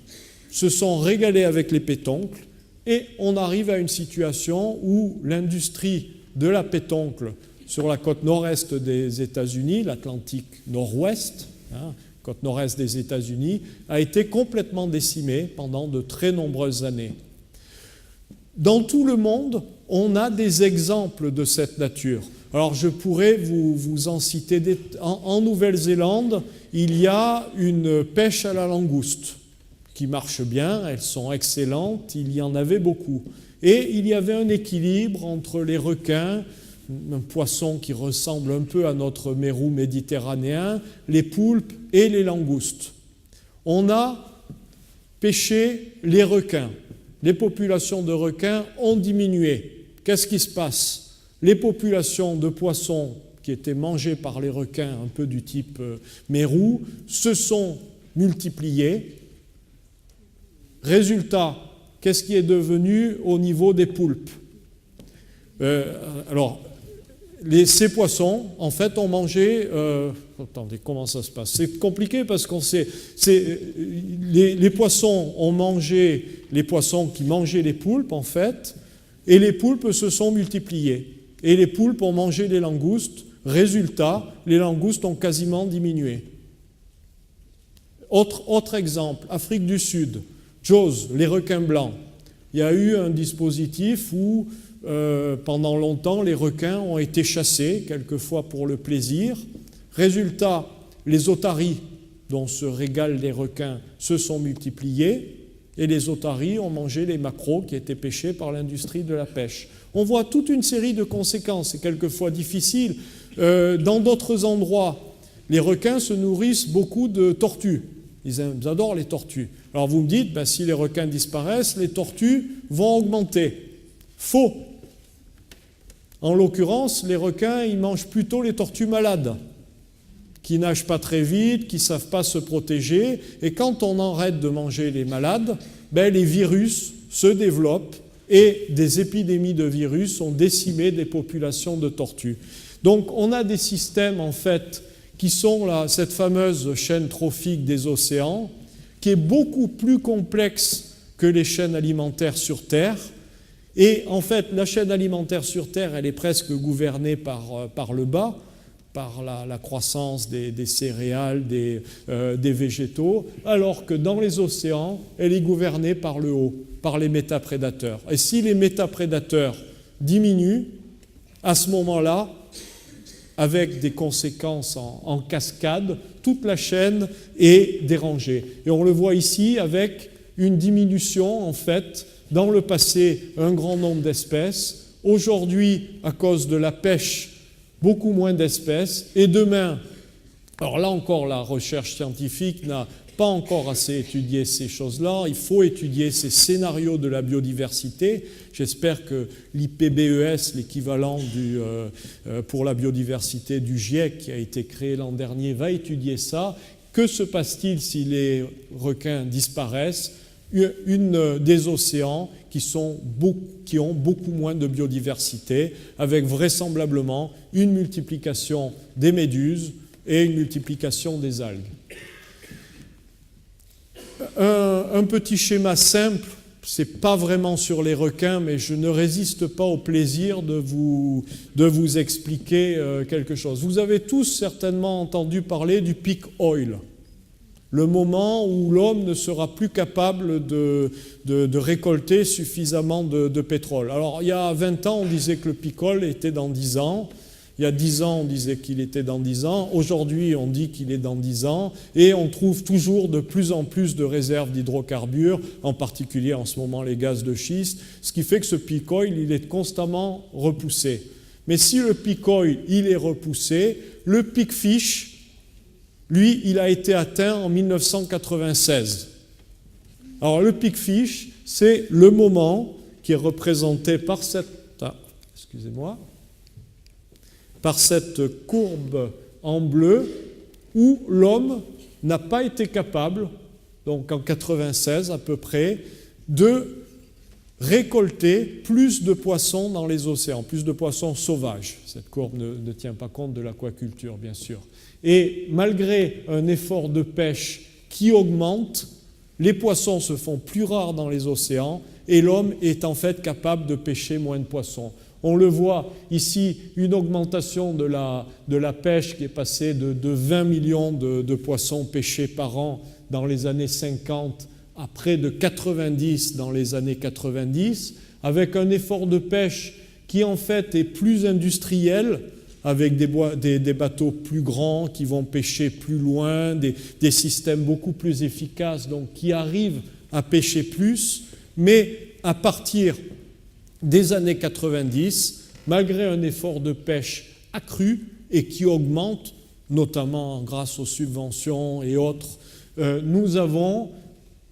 se sont régalés avec les pétoncles et on arrive à une situation où l'industrie de la pétoncle sur la côte nord-est des États-Unis, l'Atlantique nord-ouest, côte nord-est des États-Unis, a été complètement décimée pendant de très nombreuses années. Dans tout le monde, on a des exemples de cette nature. Alors je pourrais vous en citer en Nouvelle-Zélande, il y a une pêche à la langouste qui marche bien, elles sont excellentes, il y en avait beaucoup. Et il y avait un équilibre entre les requins, un poisson qui ressemble un peu à notre mérou méditerranéen, les poulpes et les langoustes. On a pêché les requins. Les populations de requins ont diminué. Qu'est-ce qui se passe ? Les populations de poissons qui étaient mangées par les requins, un peu du type mérou, se sont multipliées. Résultat, qu'est-ce qui est devenu au niveau des poulpes ? Alors, ces poissons, en fait, ont mangé... attendez, comment ça se passe? C'est compliqué parce qu'on sait... Les poissons ont mangé les poissons qui mangeaient les poulpes, en fait, et les poulpes se sont multipliées. Et les poulpes ont mangé les langoustes. Résultat, les langoustes ont quasiment diminué. Autre exemple, Afrique du Sud, Jaws, les requins blancs. Il y a eu un dispositif où, pendant longtemps, les requins ont été chassés, quelquefois pour le plaisir. Résultat, les otaries, dont se régalent les requins, se sont multipliés, et les otaries ont mangé les maquereaux qui étaient pêchés par l'industrie de la pêche. On voit toute une série de conséquences, c'est quelquefois difficile. Dans d'autres endroits, les requins se nourrissent beaucoup de tortues. Ils adorent les tortues. Alors vous me dites, ben, si les requins disparaissent, les tortues vont augmenter. Faux. En l'occurrence, les requins, ils mangent plutôt les tortues malades, qui nagent pas très vite, qui ne savent pas se protéger. Et quand on arrête de manger les malades, ben, les virus se développent et des épidémies de virus ont décimé des populations de tortues. Donc on a des systèmes, en fait, qui sont là, cette fameuse chaîne trophique des océans, qui est beaucoup plus complexe que les chaînes alimentaires sur Terre. Et en fait, la chaîne alimentaire sur Terre, elle est presque gouvernée par le bas, par la croissance des céréales, des végétaux, alors que dans les océans, elle est gouvernée par le haut, par les métaprédateurs. Et si les métaprédateurs diminuent, à ce moment-là, avec des conséquences en cascade, toute la chaîne est dérangée. Et on le voit ici avec une diminution, en fait, dans le passé, un grand nombre d'espèces. Aujourd'hui, à cause de la pêche, beaucoup moins d'espèces. Et demain, alors là encore, la recherche scientifique n'a pas encore assez étudié ces choses-là. Il faut étudier ces scénarios de la biodiversité. J'espère que l'IPBES, l'équivalent pour la biodiversité du GIEC qui a été créé l'an dernier, va étudier ça. Que se passe-t-il si les requins disparaissent? Des océans qui ont beaucoup moins de biodiversité, avec vraisemblablement une multiplication des méduses et une multiplication des algues. Un petit schéma simple, ce n'est pas vraiment sur les requins, mais je ne résiste pas au plaisir de vous expliquer quelque chose. Vous avez tous certainement entendu parler du peak oil, le moment où l'homme ne sera plus capable de récolter suffisamment de pétrole. Alors, il y a 20 ans, on disait que le peak oil était dans 10 ans. Il y a 10 ans, on disait qu'il était dans 10 ans. Aujourd'hui, on dit qu'il est dans 10 ans. Et on trouve toujours de plus en plus de réserves d'hydrocarbures, en particulier en ce moment les gaz de schiste, ce qui fait que ce peak oil, il est constamment repoussé. Mais si le peak oil, il est repoussé, le peak fish, lui, il a été atteint en 1996. Alors le peak fish, c'est le moment qui est représenté par par cette courbe en bleu où l'homme n'a pas été capable, donc en 96 à peu près, de récolter plus de poissons dans les océans, plus de poissons sauvages. Cette courbe ne tient pas compte de l'aquaculture, bien sûr. Et malgré un effort de pêche qui augmente, les poissons se font plus rares dans les océans et l'homme est en fait capable de pêcher moins de poissons. On le voit ici, une augmentation de la pêche qui est passée de 20 millions de poissons pêchés par an dans les années 50 à près de 90 dans les années 90, avec un effort de pêche qui en fait est plus industriel, avec des bateaux plus grands qui vont pêcher plus loin, des systèmes beaucoup plus efficaces, donc qui arrivent à pêcher plus, mais à partir des années 90, malgré un effort de pêche accru et qui augmente, notamment grâce aux subventions et autres, nous avons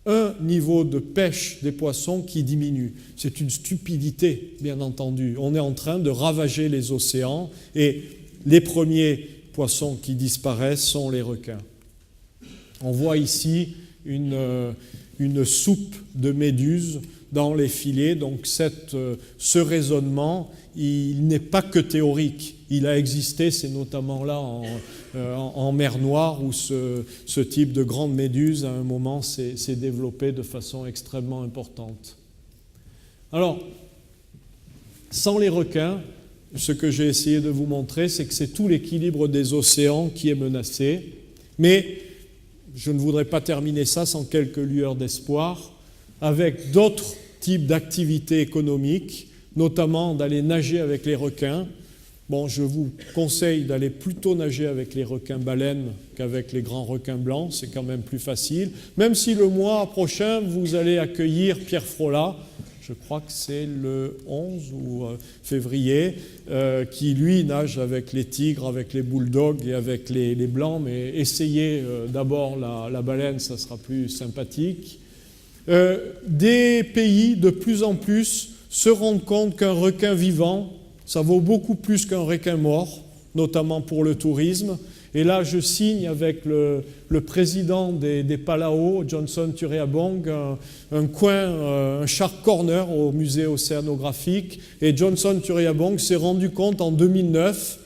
un niveau de pêche des poissons qui diminue. C'est une stupidité, bien entendu. On est en train de ravager les océans et les premiers poissons qui disparaissent sont les requins. On voit ici une soupe de méduses dans les filets. Donc ce raisonnement, il n'est pas que théorique. Il a existé, c'est notamment là en mer Noire où ce type de grande méduse, à un moment, s'est développé de façon extrêmement importante. Alors, sans les requins, ce que j'ai essayé de vous montrer, c'est que c'est tout l'équilibre des océans qui est menacé. Mais je ne voudrais pas terminer ça sans quelques lueurs d'espoir, avec d'autres types d'activités économiques, notamment d'aller nager avec les requins. Bon, je vous conseille d'aller plutôt nager avec les requins-baleines qu'avec les grands requins blancs, c'est quand même plus facile. Même si le mois prochain, vous allez accueillir Pierre Frolat, je crois que c'est le 11 ou février, qui lui nage avec les tigres, avec les bulldogs et avec les blancs, mais essayez d'abord la baleine, ça sera plus sympathique. Des pays de plus en plus se rendent compte qu'un requin vivant, ça vaut beaucoup plus qu'un requin mort, notamment pour le tourisme. Et là, je signe avec le président des Palau, Johnson Turiabong, un Shark Corner au musée océanographique. Et Johnson Turiabong s'est rendu compte en 2009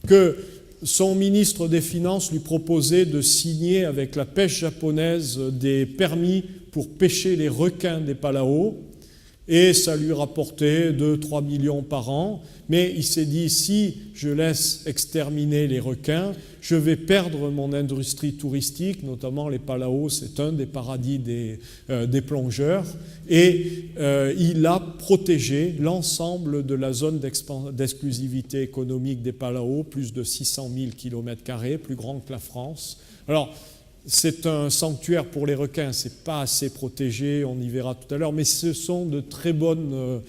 que son ministre des Finances lui proposait de signer avec la pêche japonaise des permis pour pêcher les requins des Palau. Et ça lui rapportait 2-3 millions par an. Mais il s'est dit, si je laisse exterminer les requins, je vais perdre mon industrie touristique, notamment les Palau, c'est un des paradis des plongeurs. Et il a protégé l'ensemble de la zone d'exclusivité économique des Palau, plus de 600 000 km², plus grand que la France. Alors, c'est un sanctuaire pour les requins, ce n'est pas assez protégé, on y verra tout à l'heure, mais ce sont de très bonnes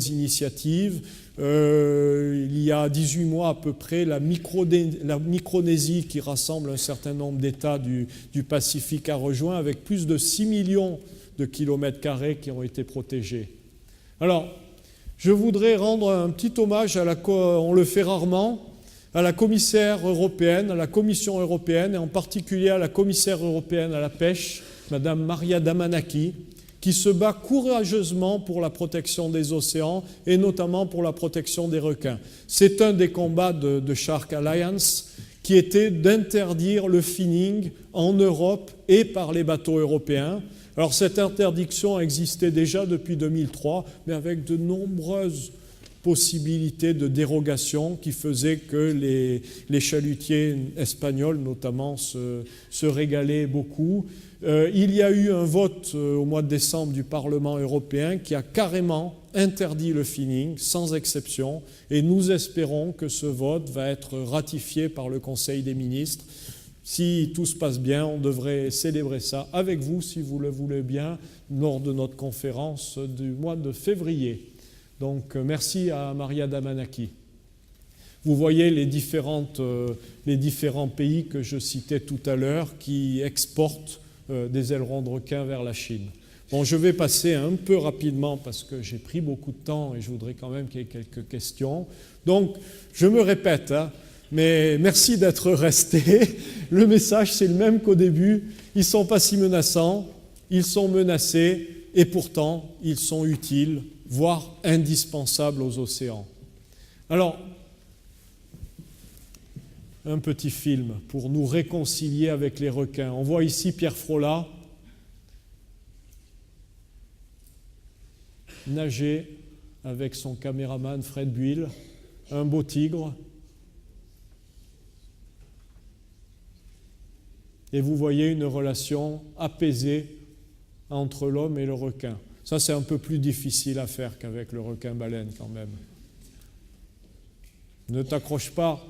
initiatives. Il y a 18 mois à peu près, la Micronésie, qui rassemble un certain nombre d'États du Pacifique, a rejoint avec plus de 6 millions de kilomètres carrés qui ont été protégés. Alors, je voudrais rendre un petit hommage, on le fait rarement, à la commissaire européenne, à la Commission européenne, et en particulier à la commissaire européenne à la pêche, Madame Maria Damanaki, qui se bat courageusement pour la protection des océans et notamment pour la protection des requins. C'est un des combats de Shark Alliance qui était d'interdire le finning en Europe et par les bateaux européens. Alors cette interdiction existait déjà depuis 2003, mais avec de nombreuses possibilités de dérogation qui faisaient que les chalutiers espagnols notamment se régalaient beaucoup. Il y a eu un vote au mois de décembre du Parlement européen qui a carrément interdit le finning sans exception et nous espérons que ce vote va être ratifié par le Conseil des ministres. Si tout se passe bien, on devrait célébrer ça avec vous, si vous le voulez bien, lors de notre conférence du mois de février. Donc, merci à Maria Damanaki. Vous voyez les différents pays que je citais tout à l'heure qui exportent des ailerons de requin vers la Chine. Bon, je vais passer un peu rapidement parce que j'ai pris beaucoup de temps et je voudrais quand même qu'il y ait quelques questions. Donc, je me répète, mais merci d'être restés. Le message, c'est le même qu'au début. Ils ne sont pas si menaçants, ils sont menacés et pourtant, ils sont utiles, voire indispensables aux océans. Alors, un petit film pour nous réconcilier avec les requins. On voit ici Pierre Frolat nager avec son caméraman Fred Buil, un beau tigre. Et vous voyez une relation apaisée entre l'homme et le requin. Ça, c'est un peu plus difficile à faire qu'avec le requin-baleine quand même. Ne t'accroche pas.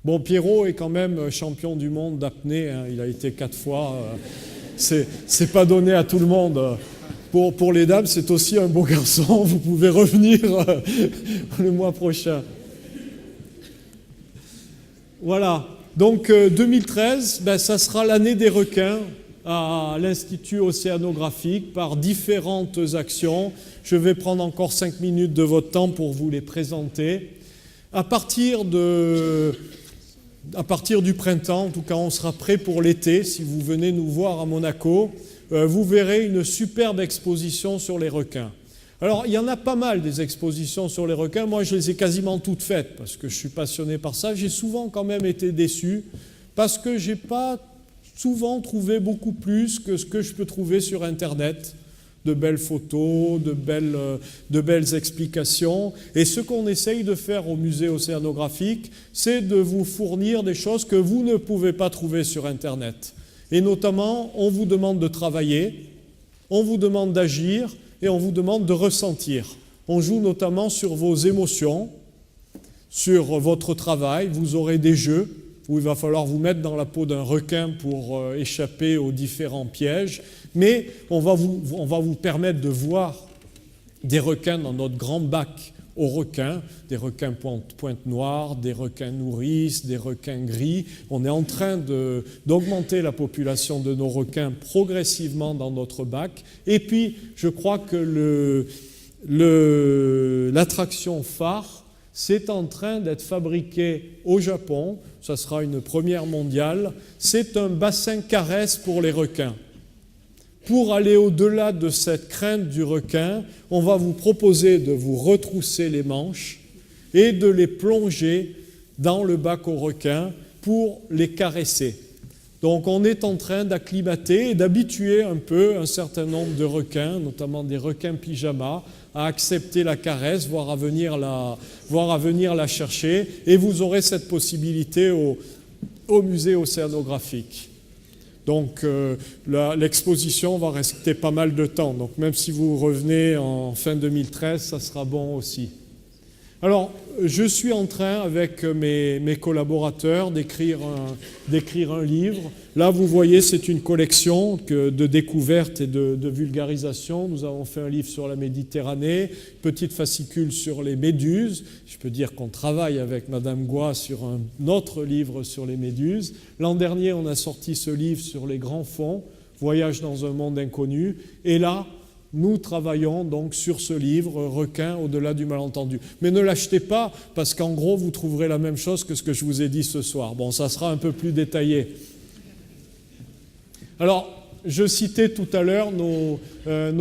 Bon, Pierrot est quand même champion du monde d'apnée, hein. Il a été 4 fois. C'est pas donné à tout le monde. Pour les dames, c'est aussi un beau garçon. Vous pouvez revenir le mois prochain. Voilà. Donc 2013, ça sera l'année des requins à l'Institut océanographique par différentes actions. Je vais prendre encore 5 minutes de votre temps pour vous les présenter. À partir du printemps, en tout cas on sera prêt pour l'été, si vous venez nous voir à Monaco, vous verrez une superbe exposition sur les requins. Alors il y en a pas mal des expositions sur les requins, moi je les ai quasiment toutes faites parce que je suis passionné par ça. J'ai souvent quand même été déçu parce que je n'ai pas souvent trouvé beaucoup plus que ce que je peux trouver sur Internet. De belles photos, de belles explications. Et ce qu'on essaye de faire au musée océanographique, c'est de vous fournir des choses que vous ne pouvez pas trouver sur Internet. Et notamment, on vous demande de travailler, on vous demande d'agir et on vous demande de ressentir. On joue notamment sur vos émotions, sur votre travail. Vous aurez des jeux où il va falloir vous mettre dans la peau d'un requin pour échapper aux différents pièges. Mais on va vous permettre de voir des requins dans notre grand bac aux requins, des requins pointe noire, des requins nourrices, des requins gris. On est en train d'augmenter la population de nos requins progressivement dans notre bac. Et puis, je crois que l'attraction phare, c'est en train d'être fabriqué au Japon. Ça sera une première mondiale. C'est un bassin caresse pour les requins. Pour aller au-delà de cette crainte du requin, on va vous proposer de vous retrousser les manches et de les plonger dans le bac aux requins pour les caresser. Donc on est en train d'acclimater et d'habituer un peu un certain nombre de requins, notamment des requins pyjama, à accepter la caresse, voire à venir la chercher. Et vous aurez cette possibilité au musée océanographique. Donc l'exposition va rester pas mal de temps. Donc même si vous revenez en fin 2013, ça sera bon aussi. Alors, je suis en train, avec mes collaborateurs, d'écrire un livre. Là, vous voyez, c'est une collection de découvertes et de vulgarisation. Nous avons fait un livre sur la Méditerranée, petite fascicule sur les méduses. Je peux dire qu'on travaille avec Madame Goua sur un autre livre sur les méduses. L'an dernier, on a sorti ce livre sur les grands fonds, Voyage dans un monde inconnu. Et là, nous travaillons donc sur ce livre, Requins au-delà du malentendu. Mais ne l'achetez pas, parce qu'en gros, vous trouverez la même chose que ce que je vous ai dit ce soir. Bon, ça sera un peu plus détaillé. Alors, je citais tout à l'heure nos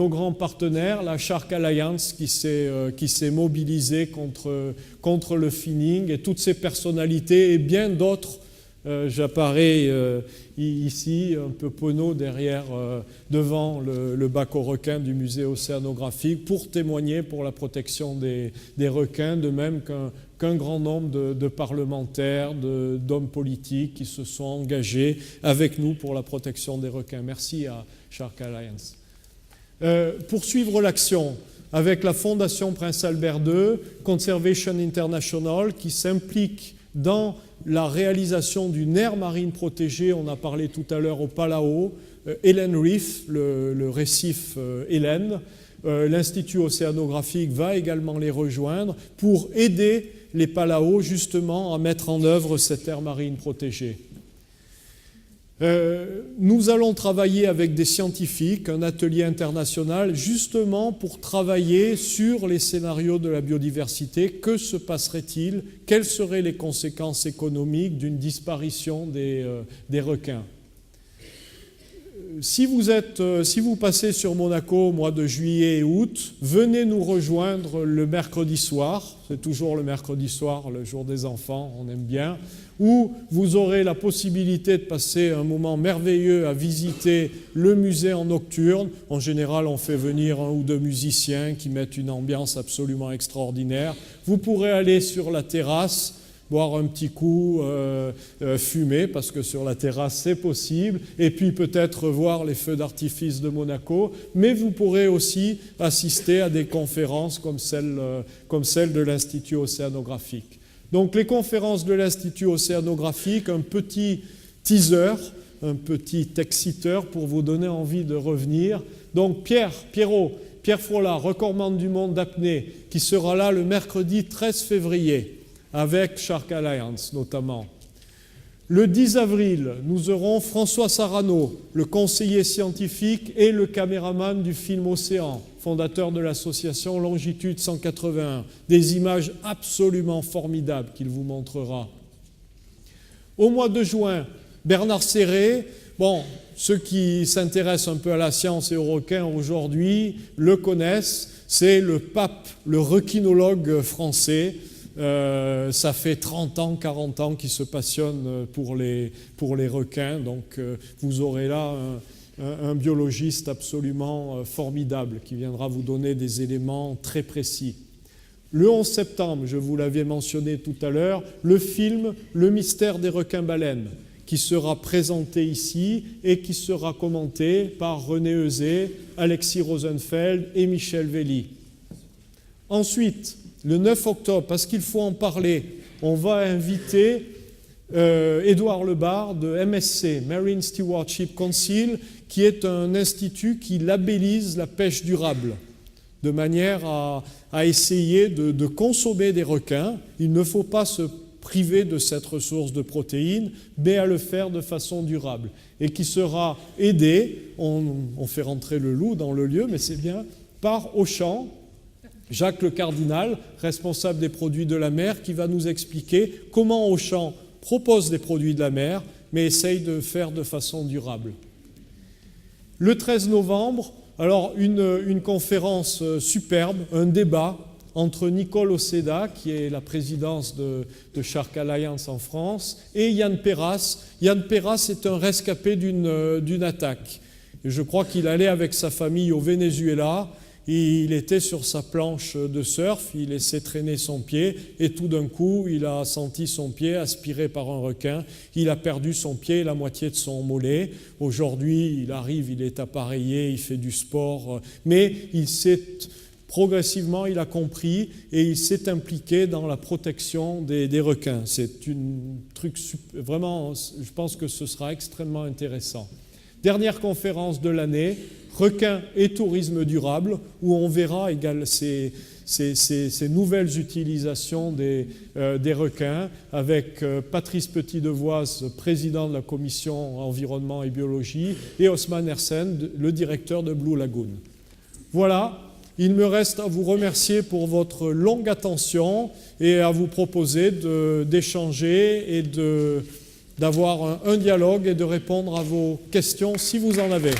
grands partenaires, la Shark Alliance qui s'est mobilisée contre le finning, et toutes ces personnalités et bien d'autres. J'apparais ici, un peu penaud devant le bac aux requins du musée océanographique pour témoigner pour la protection des requins, de même qu'un grand nombre de parlementaires, d'hommes politiques qui se sont engagés avec nous pour la protection des requins. Merci à Shark Alliance. Poursuivre l'action avec la Fondation Prince Albert II, Conservation International, qui s'implique dans la réalisation d'une aire marine protégée. On a parlé tout à l'heure au Palau, Helen Reef, le récif Helen. L'Institut océanographique va également les rejoindre pour aider les Palau justement à mettre en œuvre cette aire marine protégée. Nous allons travailler avec des scientifiques, un atelier international, justement pour travailler sur les scénarios de la biodiversité. Que se passerait-il? Quelles seraient les conséquences économiques d'une disparition des requins? Si vous passez sur Monaco au mois de juillet et août, venez nous rejoindre le mercredi soir. C'est toujours le mercredi soir, le jour des enfants, on aime bien. Où vous aurez la possibilité de passer un moment merveilleux à visiter le musée en nocturne. En général, on fait venir 1 ou 2 musiciens qui mettent une ambiance absolument extraordinaire. Vous pourrez aller sur la terrasse, boire un petit coup, fumer, parce que sur la terrasse, c'est possible, et puis peut-être voir les feux d'artifice de Monaco, mais vous pourrez aussi assister à des conférences comme celle de l'Institut océanographique. Donc les conférences de l'Institut océanographique, un petit teaser, un petit exciteur pour vous donner envie de revenir. Donc Pierre Frola, recordman du monde d'apnée, qui sera là le mercredi 13 février, avec Shark Alliance notamment. Le 10 avril, nous aurons François Sarano, le conseiller scientifique et le caméraman du film Océan, fondateur de l'association Longitude 181. Des images absolument formidables qu'il vous montrera. Au mois de juin, Bernard Serré, ceux qui s'intéressent un peu à la science et aux requins aujourd'hui le connaissent, c'est le pape, le requinologue français. Ça fait 30 ans, 40 ans qu'il se passionne pour les requins, donc vous aurez là un biologiste absolument formidable qui viendra vous donner des éléments très précis. Le 11 septembre, je vous l'avais mentionné tout à l'heure, le film « Le mystère des requins-baleines » qui sera présenté ici et qui sera commenté par René Euzet, Alexis Rosenfeld et Michel Velli. Ensuite, le 9 octobre, parce qu'il faut en parler, on va inviter Édouard Lebar de MSC, Marine Stewardship Council, qui est un institut qui labellise la pêche durable, de manière à essayer de consommer des requins. Il ne faut pas se priver de cette ressource de protéines, mais à le faire de façon durable. Et qui sera aidé, on fait rentrer le loup dans le lieu, mais c'est bien, par Auchan, Jacques Le Cardinal, responsable des produits de la mer, qui va nous expliquer comment Auchan propose des produits de la mer, mais essaye de faire de façon durable. Le 13 novembre, alors une conférence superbe, un débat entre Nicole Oceda, qui est la présidence de Shark Alliance en France, et Yann Perras. Yann Perras est un rescapé d'une attaque. Et je crois qu'il allait avec sa famille au Venezuela. Il était sur sa planche de surf, il laissait traîner son pied et tout d'un coup, il a senti son pied aspiré par un requin. Il a perdu son pied et la moitié de son mollet. Aujourd'hui, il arrive, il est appareillé, il fait du sport, mais progressivement, il a compris et il s'est impliqué dans la protection des requins. C'est un truc vraiment, je pense que ce sera extrêmement intéressant. Dernière conférence de l'année, requins et tourisme durable, où on verra ces nouvelles utilisations des requins avec Patrice Petit-Devoise, président de la commission environnement et biologie, et Osman Hersen, le directeur de Blue Lagoon. Voilà, il me reste à vous remercier pour votre longue attention et à vous proposer d'échanger et d'avoir un dialogue et de répondre à vos questions si vous en avez.